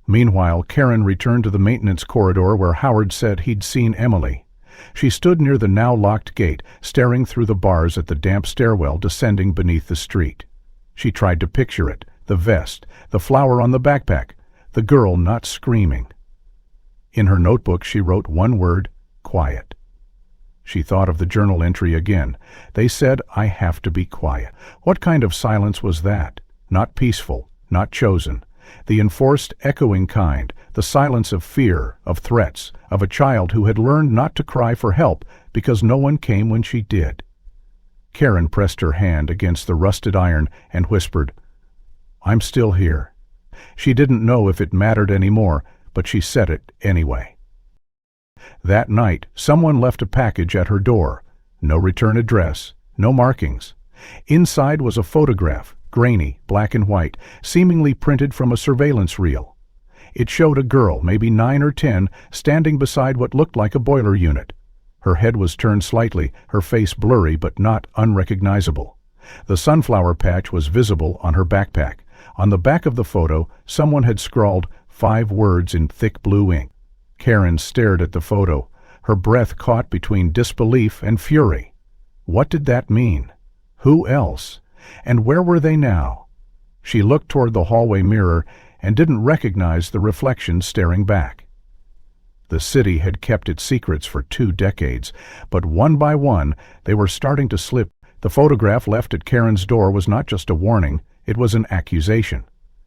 Meanwhile, Karen returned to the maintenance corridor where Howard said he'd seen Emily. She stood near the now-locked gate, staring through the bars at the damp stairwell descending beneath the street. She tried to picture it, the vest, the flower on the backpack, the girl not screaming. In her notebook she wrote one word: quiet. She thought of the journal entry again. They said, "I have to be quiet." What kind of silence was that? Not peaceful, not chosen. The enforced, echoing kind, the silence of fear, of threats, of a child who had learned not to cry for help because no one came when she did. Karen pressed her hand against the rusted iron and whispered, "I'm still here." She didn't know if it mattered anymore, but she said it anyway. That night, someone left a package at her door. No return address, no markings. Inside was a photograph, grainy, black and white, seemingly printed from a surveillance reel. It showed a girl, maybe 9 or 10, standing beside what looked like a boiler unit. Her head was turned slightly, her face blurry but not unrecognizable. The sunflower patch was visible on her backpack. On the back of the photo, someone had scrawled 5 words in thick blue ink. Karen stared at the photo, her breath caught between disbelief and fury. What did that mean? Who else? And where were they now? She looked toward the hallway mirror and didn't recognize the reflection staring back. The city had kept its secrets for 2 decades, but one by one they were starting to slip. The photograph left at Karen's door was not just a warning, it was an accusation.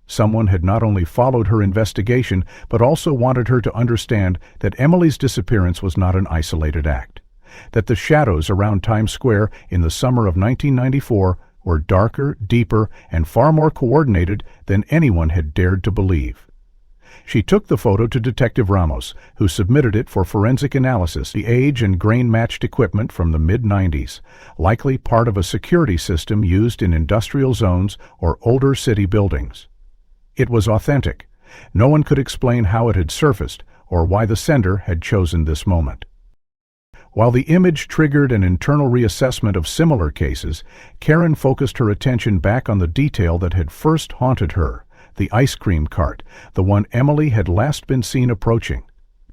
Someone had not only followed her investigation, but also wanted her to understand that Emily's disappearance was not an isolated act, that the shadows around Times Square in the summer of 1994 were darker, deeper, and far more coordinated than anyone had dared to believe. She took the photo to Detective Ramos, who submitted it for forensic analysis. The age and grain-matched equipment from the mid-90s, likely part of a security system used in industrial zones or older city buildings. It was authentic. No one could explain how it had surfaced or why the sender had chosen this moment. While the image triggered an internal reassessment of similar cases, Karen focused her attention back on the detail that had first haunted her, the ice cream cart, the one Emily had last been seen approaching.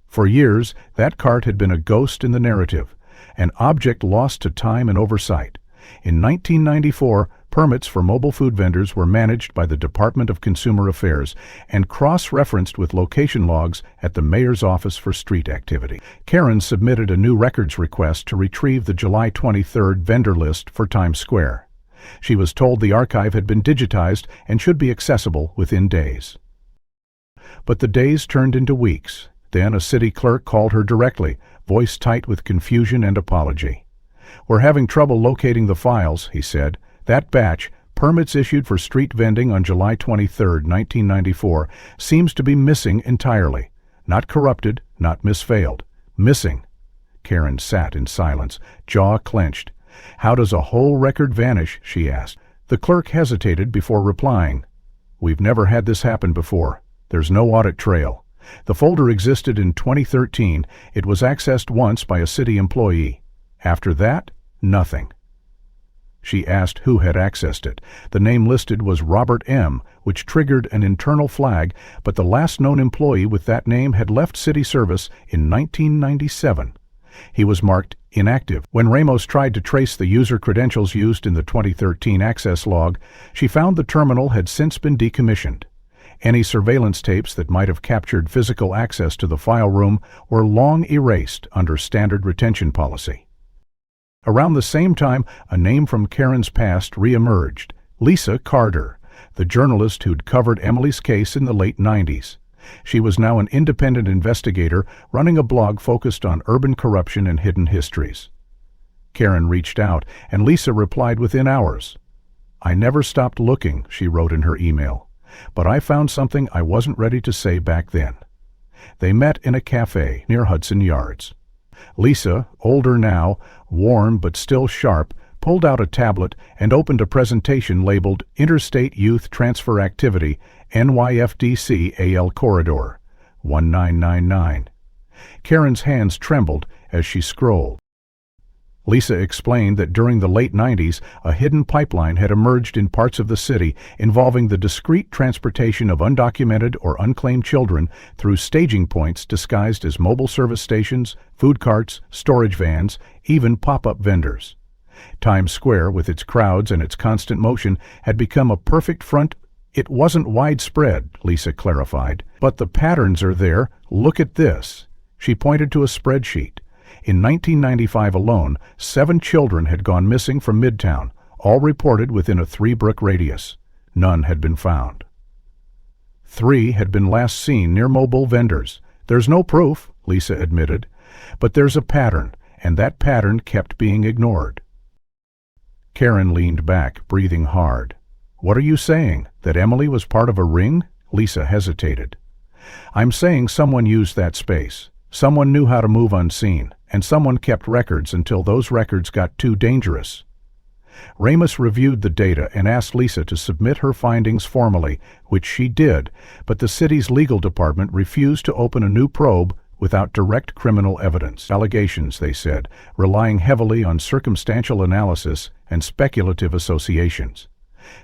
For years, that cart had been a ghost in the narrative, an object lost to time and oversight. In 1994, permits for mobile food vendors were managed by the Department of Consumer Affairs and cross-referenced with location logs at the Mayor's Office for Street Activity. Karen submitted a new records request to retrieve the July 23 vendor list for Times Square. She was told the archive had been digitized and should be accessible within days. But the days turned into weeks. Then a city clerk called her directly, voice tight with confusion and apology. "We're having trouble locating the files," he said. "That batch, permits issued for street vending on July 23, 1994, seems to be missing entirely. Not corrupted, not misfailed. Missing." Karen sat in silence, jaw clenched. "How does a whole record vanish?" she asked. The clerk hesitated before replying. "We've never had this happen before. There's no audit trail. The folder existed in 2013. It was accessed once by a city employee. After that, nothing." She asked who had accessed it. The name listed was Robert M., which triggered an internal flag, but the last known employee with that name had left city service in 1997. He was marked inactive. When Ramos tried to trace the user credentials used in the 2013 access log, she found the terminal had since been decommissioned. Any surveillance tapes that might have captured physical access to the file room were long erased under standard retention policy. Around the same time, a name from Karen's past re-emerged: Lisa Carter, the journalist who'd covered Emily's case in the late 90s. She was now an independent investigator running a blog focused on urban corruption and hidden histories. Karen reached out, and Lisa replied within hours. "I never stopped looking," she wrote in her email, "but I found something I wasn't ready to say back then." They met in a cafe near Hudson Yards. Lisa, older now, warm but still sharp, pulled out a tablet and opened a presentation labeled Interstate Youth Transfer Activity, NYFDC AL Corridor, 1999. Karen's hands trembled as she scrolled. Lisa explained that during the late 90s, a hidden pipeline had emerged in parts of the city involving the discreet transportation of undocumented or unclaimed children through staging points disguised as mobile service stations, food carts, storage vans, even pop-up vendors. Times Square, with its crowds and its constant motion, had become a perfect front. "It wasn't widespread," Lisa clarified, "but the patterns are there. Look at this." She pointed to a spreadsheet. In 1995 alone, 7 children had gone missing from Midtown, all reported within a 3-brick radius. None had been found. 3 had been last seen near mobile vendors. "There's no proof," Lisa admitted, "but there's a pattern, and that pattern kept being ignored." Karen leaned back, breathing hard. "What are you saying? That Emily was part of a ring?" Lisa hesitated. "I'm saying someone used that space. Someone knew how to move unseen, and someone kept records until those records got too dangerous. Ramos reviewed the data and asked Lisa to submit her findings formally, which she did, but the city's legal department refused to open a new probe without direct criminal evidence. Allegations, they said, relying heavily on circumstantial analysis and speculative associations.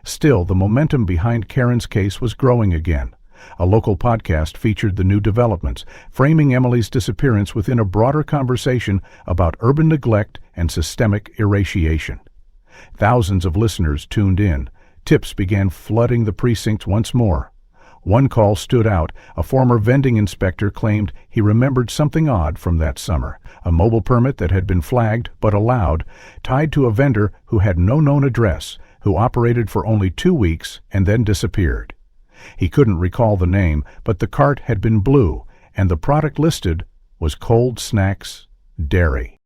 Still, the momentum behind Karen's case was growing again. A local podcast featured the new developments, framing Emily's disappearance within a broader conversation about urban neglect and systemic erasure. Thousands of listeners tuned in. Tips began flooding the precinct once more. One call stood out. A former vending inspector claimed he remembered something odd from that summer, a mobile permit that had been flagged but allowed, tied to a vendor who had no known address, who operated for only 2 weeks and then disappeared. He couldn't recall the name, but the cart had been blue, and the product listed was cold snacks, dairy.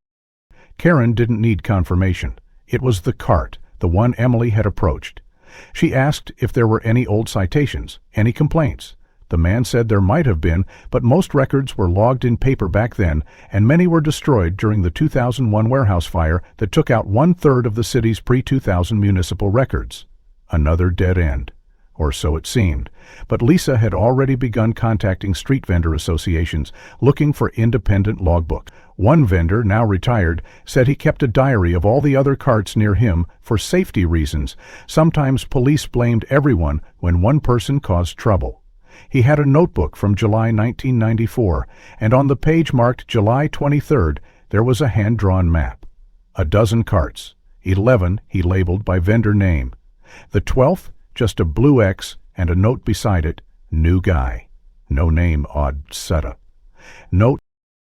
Karen didn't need confirmation. It was the cart, the one Emily had approached. She asked if there were any old citations, any complaints. The man said there might have been, but most records were logged in paper back then, and many were destroyed during the 2001 warehouse fire that took out 1/3 of the city's pre-2000 municipal records. Another dead end. Or so it seemed. But Lisa had already begun contacting street vendor associations, looking for independent logbook. One vendor, now retired, said he kept a diary of all the other carts near him for safety reasons. Sometimes police blamed everyone when one person caused trouble. He had a notebook from July 1994, and on the page marked July 23rd, there was a hand-drawn map. A dozen carts. 11 he labeled by vendor name. The 12th, just a blue X and a note beside it, new guy. No name, odd setup. Note,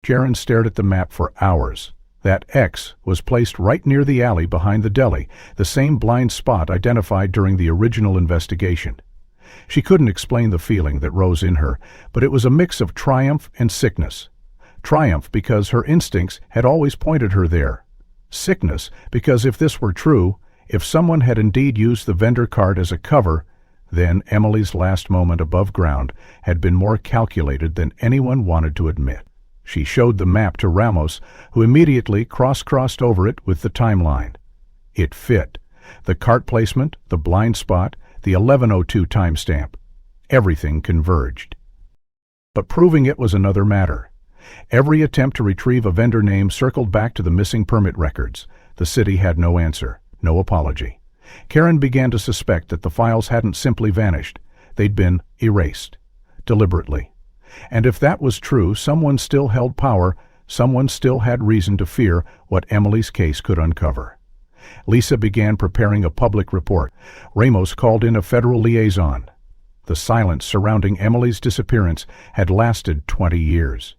Sharon stared at the map for hours. That X was placed right near the alley behind the deli, the same blind spot identified during the original investigation. She couldn't explain the feeling that rose in her, but it was a mix of triumph and sickness. Triumph because her instincts had always pointed her there. Sickness because if this were true, if someone had indeed used the vendor cart as a cover, then Emily's last moment above ground had been more calculated than anyone wanted to admit. She showed the map to Ramos, who immediately crossed over it with the timeline. It fit. The cart placement, the blind spot, the 11:02 timestamp. Everything converged. But proving it was another matter. Every attempt to retrieve a vendor name circled back to the missing permit records. The city had no answer. No apology. Karen began to suspect that the files hadn't simply vanished. They'd been erased. Deliberately. And if that was true, someone still held power, someone still had reason to fear what Emily's case could uncover. Lisa began preparing a public report. Ramos called in a federal liaison. The silence surrounding Emily's disappearance had lasted 20 years.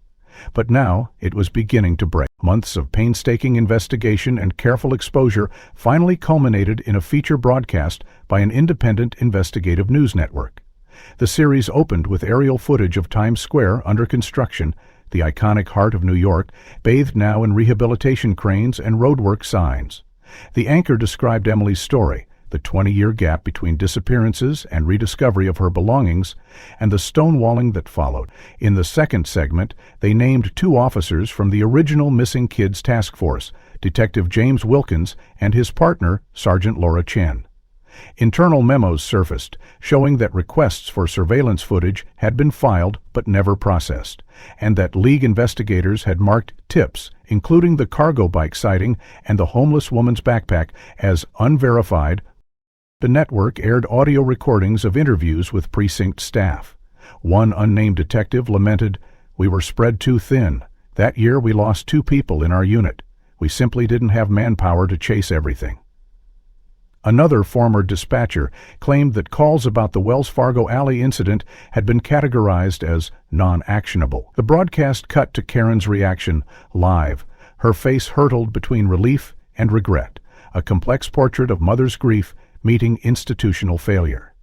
But now it was beginning to break. Months of painstaking investigation and careful exposure finally culminated in a feature broadcast by an independent investigative news network. The series opened with aerial footage of Times Square under construction, the iconic heart of New York, bathed now in rehabilitation cranes and roadwork signs. The anchor described Emily's story, the 20-year gap between disappearances and rediscovery of her belongings, and the stonewalling that followed. In the second segment, they named 2 officers from the original Missing Kids Task Force, Detective James Wilkins and his partner, Sergeant Laura Chen. Internal memos surfaced, showing that requests for surveillance footage had been filed but never processed, and that League investigators had marked tips, including the cargo bike sighting and the homeless woman's backpack, as unverified. The network aired audio recordings of interviews with precinct staff. One unnamed detective lamented, "We were spread too thin. That year we lost 2 people in our unit. We simply didn't have manpower to chase everything." Another former dispatcher claimed that calls about the Wells Fargo Alley incident had been categorized as non-actionable. The broadcast cut to Karen's reaction, live. Her face hurtled between relief and regret, a complex portrait of mother's grief meeting institutional failure.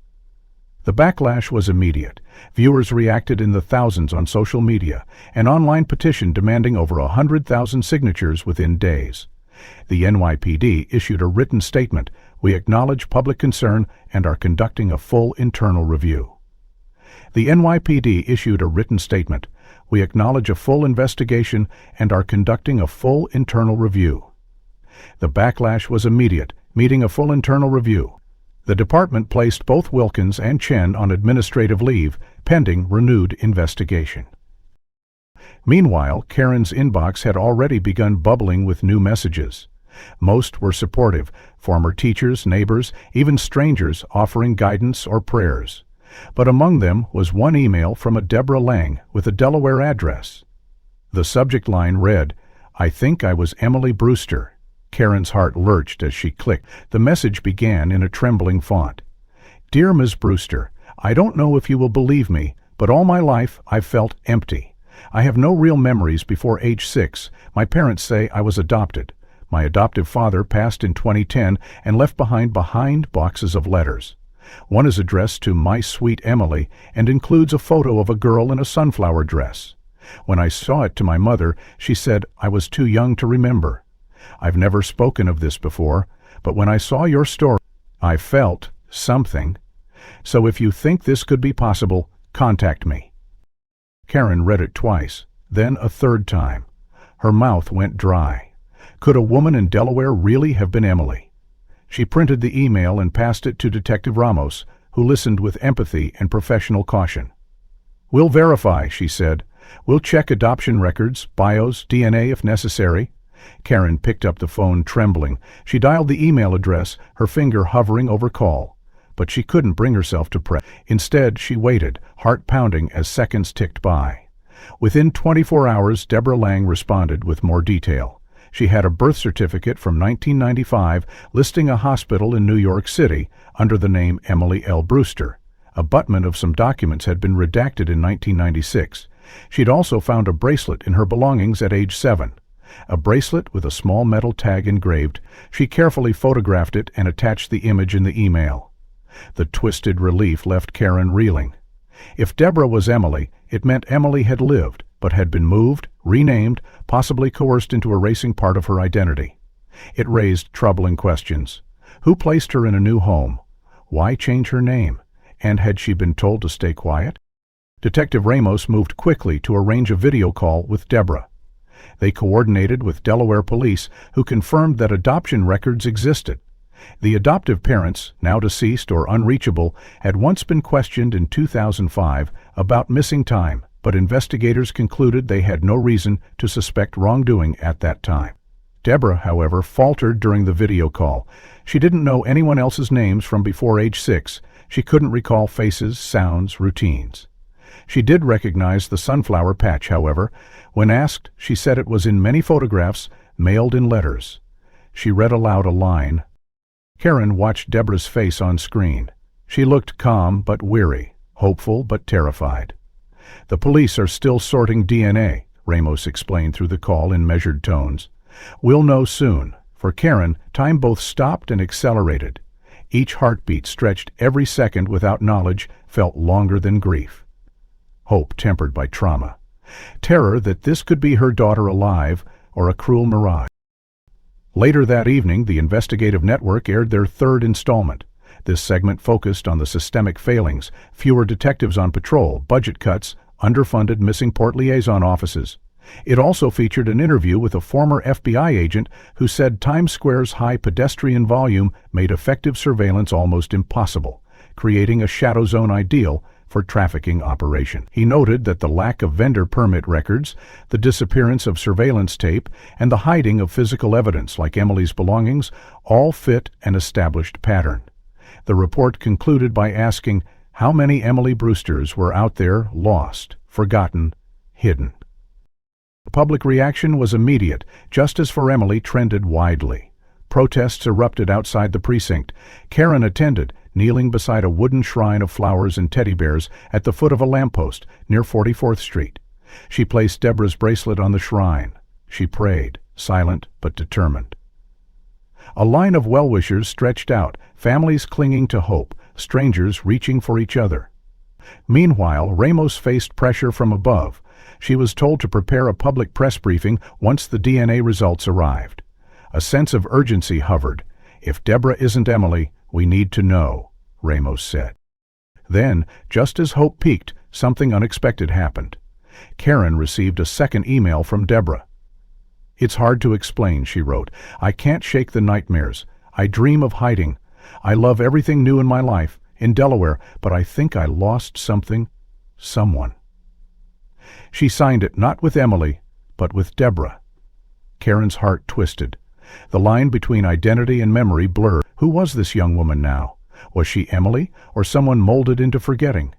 The backlash was immediate. Viewers reacted in the thousands on social media, an online petition demanding over 100,000 signatures within days. The NYPD issued a written statement, "We acknowledge public concern and are conducting a full internal review." The NYPD issued a written statement. We acknowledge a full investigation and are conducting a full internal review. The backlash was immediate, meeting a full internal review. The department placed both Wilkins and Chen on administrative leave, pending renewed investigation. Meanwhile, Karen's inbox had already begun bubbling with new messages. Most were supportive, former teachers, neighbors, even strangers offering guidance or prayers. But among them was one email from a Deborah Lang with a Delaware address. The subject line read, "I think I was Emily Brewster." Karen's heart lurched as she clicked. The message began in a trembling font. "Dear Ms. Brewster, I don't know if you will believe me, but all my life I've felt empty. I have no real memories before age 6. My parents say I was adopted. My adoptive father passed in 2010 and left behind boxes of letters. One is addressed to My Sweet Emily and includes a photo of a girl in a sunflower dress. When I saw it to my mother, she said I was too young to remember. I've never spoken of this before, but when I saw your story, I felt something. So if you think this could be possible, contact me." Karen read it twice, then a third time. Her mouth went dry. Could a woman in Delaware really have been Emily? She printed the email and passed it to Detective Ramos, who listened with empathy and professional caution. "We'll verify," she said. "We'll check adoption records, bios, DNA if necessary." Karen picked up the phone trembling. She dialed the email address, her finger hovering over call. But she couldn't bring herself to press. Instead, she waited, heart pounding as seconds ticked by. Within 24 hours, Deborah Lang responded with more detail. She had a birth certificate from 1995 listing a hospital in New York City under the name Emily L. Brewster. Abutment of some documents had been redacted in 1996. She'd also found a bracelet in her belongings at age 7. A bracelet with a small metal tag engraved. She carefully photographed it and attached the image in the email. The twisted relief left Karen reeling. If Deborah was Emily, it meant Emily had lived, but had been moved, renamed, possibly coerced into erasing part of her identity. It raised troubling questions. Who placed her in a new home? Why change her name? And had she been told to stay quiet? Detective Ramos moved quickly to arrange a video call with Deborah. They coordinated with Delaware police, who confirmed that adoption records existed. The adoptive parents, now deceased or unreachable, had once been questioned in 2005 about missing time, but investigators concluded they had no reason to suspect wrongdoing at that time. Deborah, however, faltered during the video call. She didn't know anyone else's names from before age 6. She couldn't recall faces, sounds, routines. She did recognize the sunflower patch, however. When asked, she said it was in many photographs, mailed in letters. She read aloud a line. Karen watched Deborah's face on screen. She looked calm but weary, hopeful but terrified. "The police are still sorting DNA," Ramos explained through the call in measured tones. "We'll know soon." For Karen, time both stopped and accelerated. Each heartbeat, stretched every second without knowledge, felt longer than grief. Hope tempered by trauma. Terror that this could be her daughter alive or a cruel mirage. Later that evening, the investigative network aired their third installment. This segment focused on the systemic failings, fewer detectives on patrol, budget cuts, underfunded missing port liaison offices. It also featured an interview with a former FBI agent who said Times Square's high pedestrian volume made effective surveillance almost impossible, creating a shadow zone ideal for trafficking operation. He noted that the lack of vendor permit records, the disappearance of surveillance tape, and the hiding of physical evidence like Emily's belongings all fit an established pattern. The report concluded by asking how many Emily Brewsters were out there lost, forgotten, hidden. The public reaction was immediate. Justice for Emily trended widely. Protests erupted outside the precinct. Karen attended, kneeling beside a wooden shrine of flowers and teddy bears at the foot of a lamppost near 44th Street. She placed Deborah's bracelet on the shrine. She prayed, silent but determined. A line of well-wishers stretched out, families clinging to hope, strangers reaching for each other. Meanwhile, Ramos faced pressure from above. She was told to prepare a public press briefing once the DNA results arrived. A sense of urgency hovered. "If Deborah isn't Emily, we need to know," Ramos said. Then, just as hope peaked, something unexpected happened. Karen received a second email from Deborah. "It's hard to explain," she wrote. "I can't shake the nightmares. I dream of hiding. I love everything new in my life, in Delaware, but I think I lost something, someone." She signed it not with Emily, but with Deborah. Karen's heart twisted. The line between identity and memory blurred. Who was this young woman now? Was she Emily, or someone molded into forgetting?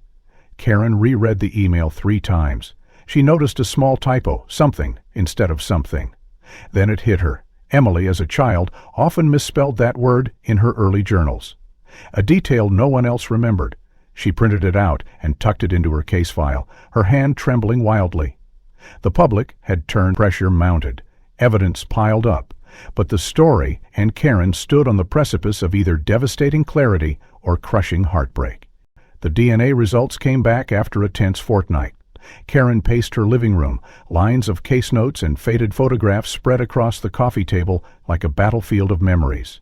Karen reread the email 3 times. She noticed a small typo, something, instead of something. Then it hit her. Emily, as a child, often misspelled that word in her early journals. A detail no one else remembered. She printed it out and tucked it into her case file, her hand trembling wildly. The public had turned, pressure mounted. Evidence piled up. But the story and Karen stood on the precipice of either devastating clarity or crushing heartbreak. The DNA results came back after a tense fortnight. Karen paced her living room, lines of case notes and faded photographs spread across the coffee table like a battlefield of memories.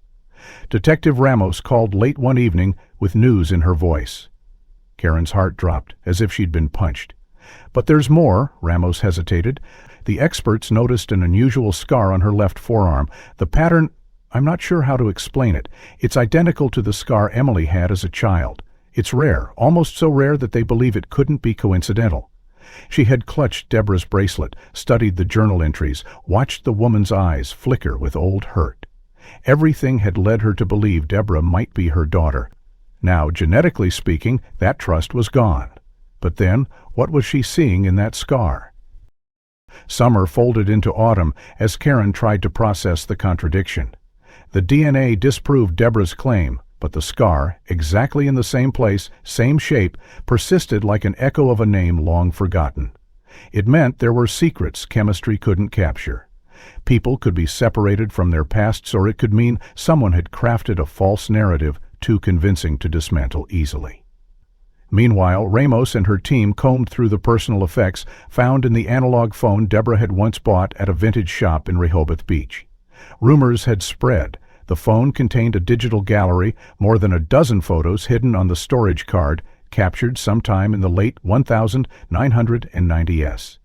Detective Ramos called late one evening with news in her voice. Karen's heart dropped, as if she'd been punched. "But there's more," Ramos hesitated. "The experts noticed an unusual scar on her left forearm. The pattern, I'm not sure how to explain it. It's identical to the scar Emily had as a child. It's rare, almost so rare that they believe it couldn't be coincidental." She had clutched Deborah's bracelet, studied the journal entries, watched the woman's eyes flicker with old hurt. Everything had led her to believe Deborah might be her daughter. Now, genetically speaking, that trust was gone. But then, what was she seeing in that scar? Summer folded into autumn as Karen tried to process the contradiction. The DNA disproved Deborah's claim, but the scar, exactly in the same place, same shape, persisted like an echo of a name long forgotten. It meant there were secrets chemistry couldn't capture. People could be separated from their pasts, or it could mean someone had crafted a false narrative too convincing to dismantle easily. Meanwhile, Ramos and her team combed through the personal effects found in the analog phone Deborah had once bought at a vintage shop in Rehoboth Beach. Rumors had spread. The phone contained a digital gallery, more than a dozen photos hidden on the storage card, captured sometime in the late 1990s.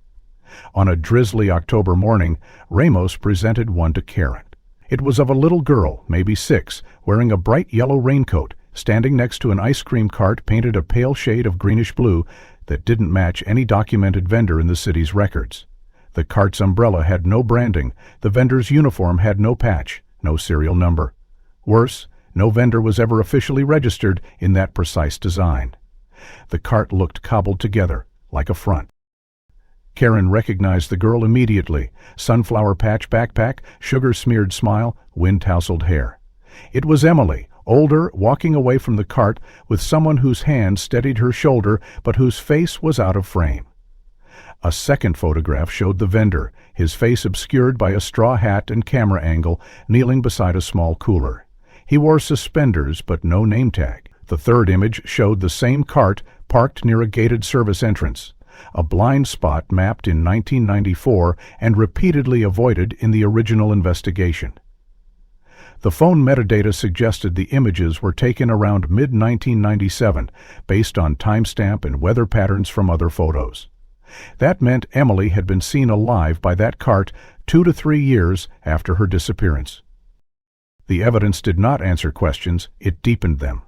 On a drizzly October morning, Ramos presented one to Karen. It was of a little girl, maybe 6, wearing a bright yellow raincoat, standing next to an ice cream cart painted a pale shade of greenish blue that didn't match any documented vendor in the city's records. The cart's umbrella had no branding, the vendor's uniform had no patch, no serial number. Worse, no vendor was ever officially registered in that precise design. The cart looked cobbled together, like a front. Karen recognized the girl immediately. Sunflower patch backpack, sugar-smeared smile, wind-tousled hair. It was Emily, older, walking away from the cart with someone whose hand steadied her shoulder but whose face was out of frame. A second photograph showed the vendor, his face obscured by a straw hat and camera angle, kneeling beside a small cooler. He wore suspenders but no name tag. The third image showed the same cart parked near a gated service entrance, a blind spot mapped in 1994 and repeatedly avoided in the original investigation. The phone metadata suggested the images were taken around mid-1997, based on timestamp and weather patterns from other photos. That meant Emily had been seen alive by that cart 2 to 3 years after her disappearance. The evidence did not answer questions, it deepened them.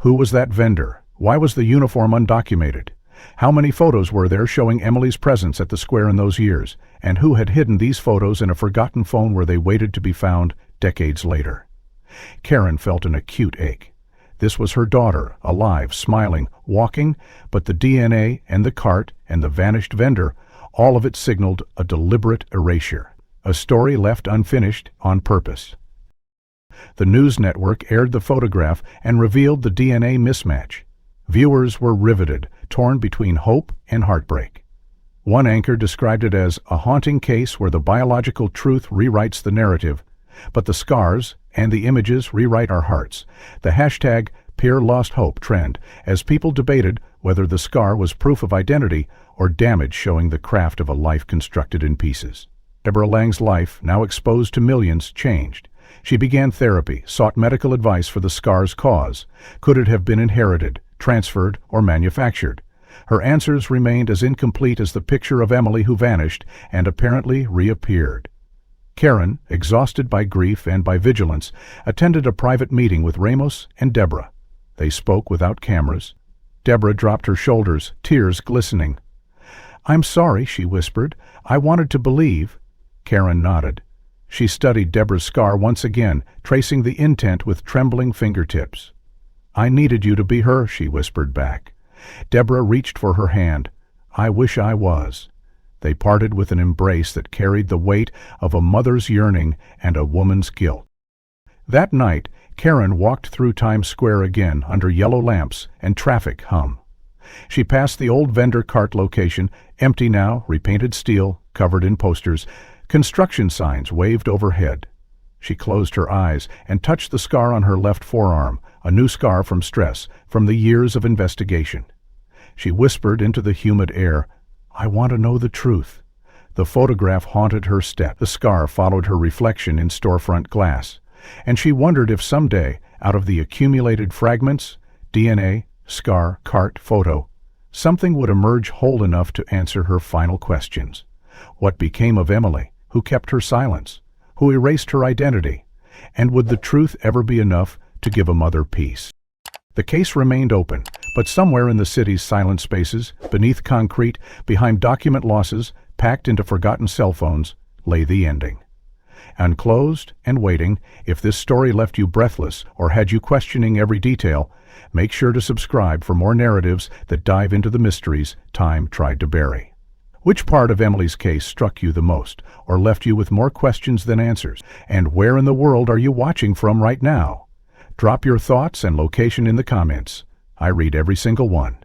Who was that vendor? Why was the uniform undocumented? How many photos were there showing Emily's presence at the square in those years? And who had hidden these photos in a forgotten phone where they waited to be found decades later? Karen felt an acute ache. This was her daughter, alive, smiling, walking, but the DNA and the cart and the vanished vendor, all of it signaled a deliberate erasure, a story left unfinished on purpose. The news network aired the photograph and revealed the DNA mismatch. Viewers were riveted, torn between hope and heartbreak. One anchor described it as a haunting case where the biological truth rewrites the narrative, but the scars and the images rewrite our hearts. The hashtag #PeerLostHope trend as people debated whether the scar was proof of identity or damage showing the craft of a life constructed in pieces. Deborah Lang's life, now exposed to millions, changed. She began therapy, sought medical advice for the scar's cause. Could it have been inherited, transferred, or manufactured. Her answers remained as incomplete as the picture of Emily who vanished and apparently reappeared. Karen, exhausted by grief and by vigilance, attended a private meeting with Ramos and Deborah. They spoke without cameras. Deborah dropped her shoulders, tears glistening. "I'm sorry," she whispered. "I wanted to believe." Karen nodded. She studied Deborah's scar once again, tracing the intent with trembling fingertips. "I needed you to be her," she whispered back. Deborah reached for her hand. "I wish I was." They parted with an embrace that carried the weight of a mother's yearning and a woman's guilt. That night, Karen walked through Times Square again under yellow lamps and traffic hum. She passed the old vendor cart location, empty now, repainted steel, covered in posters. Construction signs waved overhead. She closed her eyes and touched the scar on her left forearm, a new scar from stress, from the years of investigation. She whispered into the humid air, "I want to know the truth." The photograph haunted her step. The scar followed her reflection in storefront glass. And she wondered if someday, out of the accumulated fragments, DNA, scar, cart, photo, something would emerge whole enough to answer her final questions. What became of Emily? Who kept her silence? Who erased her identity? And would the truth ever be enough to give a mother peace? The case remained open, but somewhere in the city's silent spaces, beneath concrete, behind document losses, packed into forgotten cell phones, lay the ending. Unclosed and waiting, if this story left you breathless or had you questioning every detail, make sure to subscribe for more narratives that dive into the mysteries time tried to bury. Which part of Emily's case struck you the most, or left you with more questions than answers? And where in the world are you watching from right now? Drop your thoughts and location in the comments. I read every single one.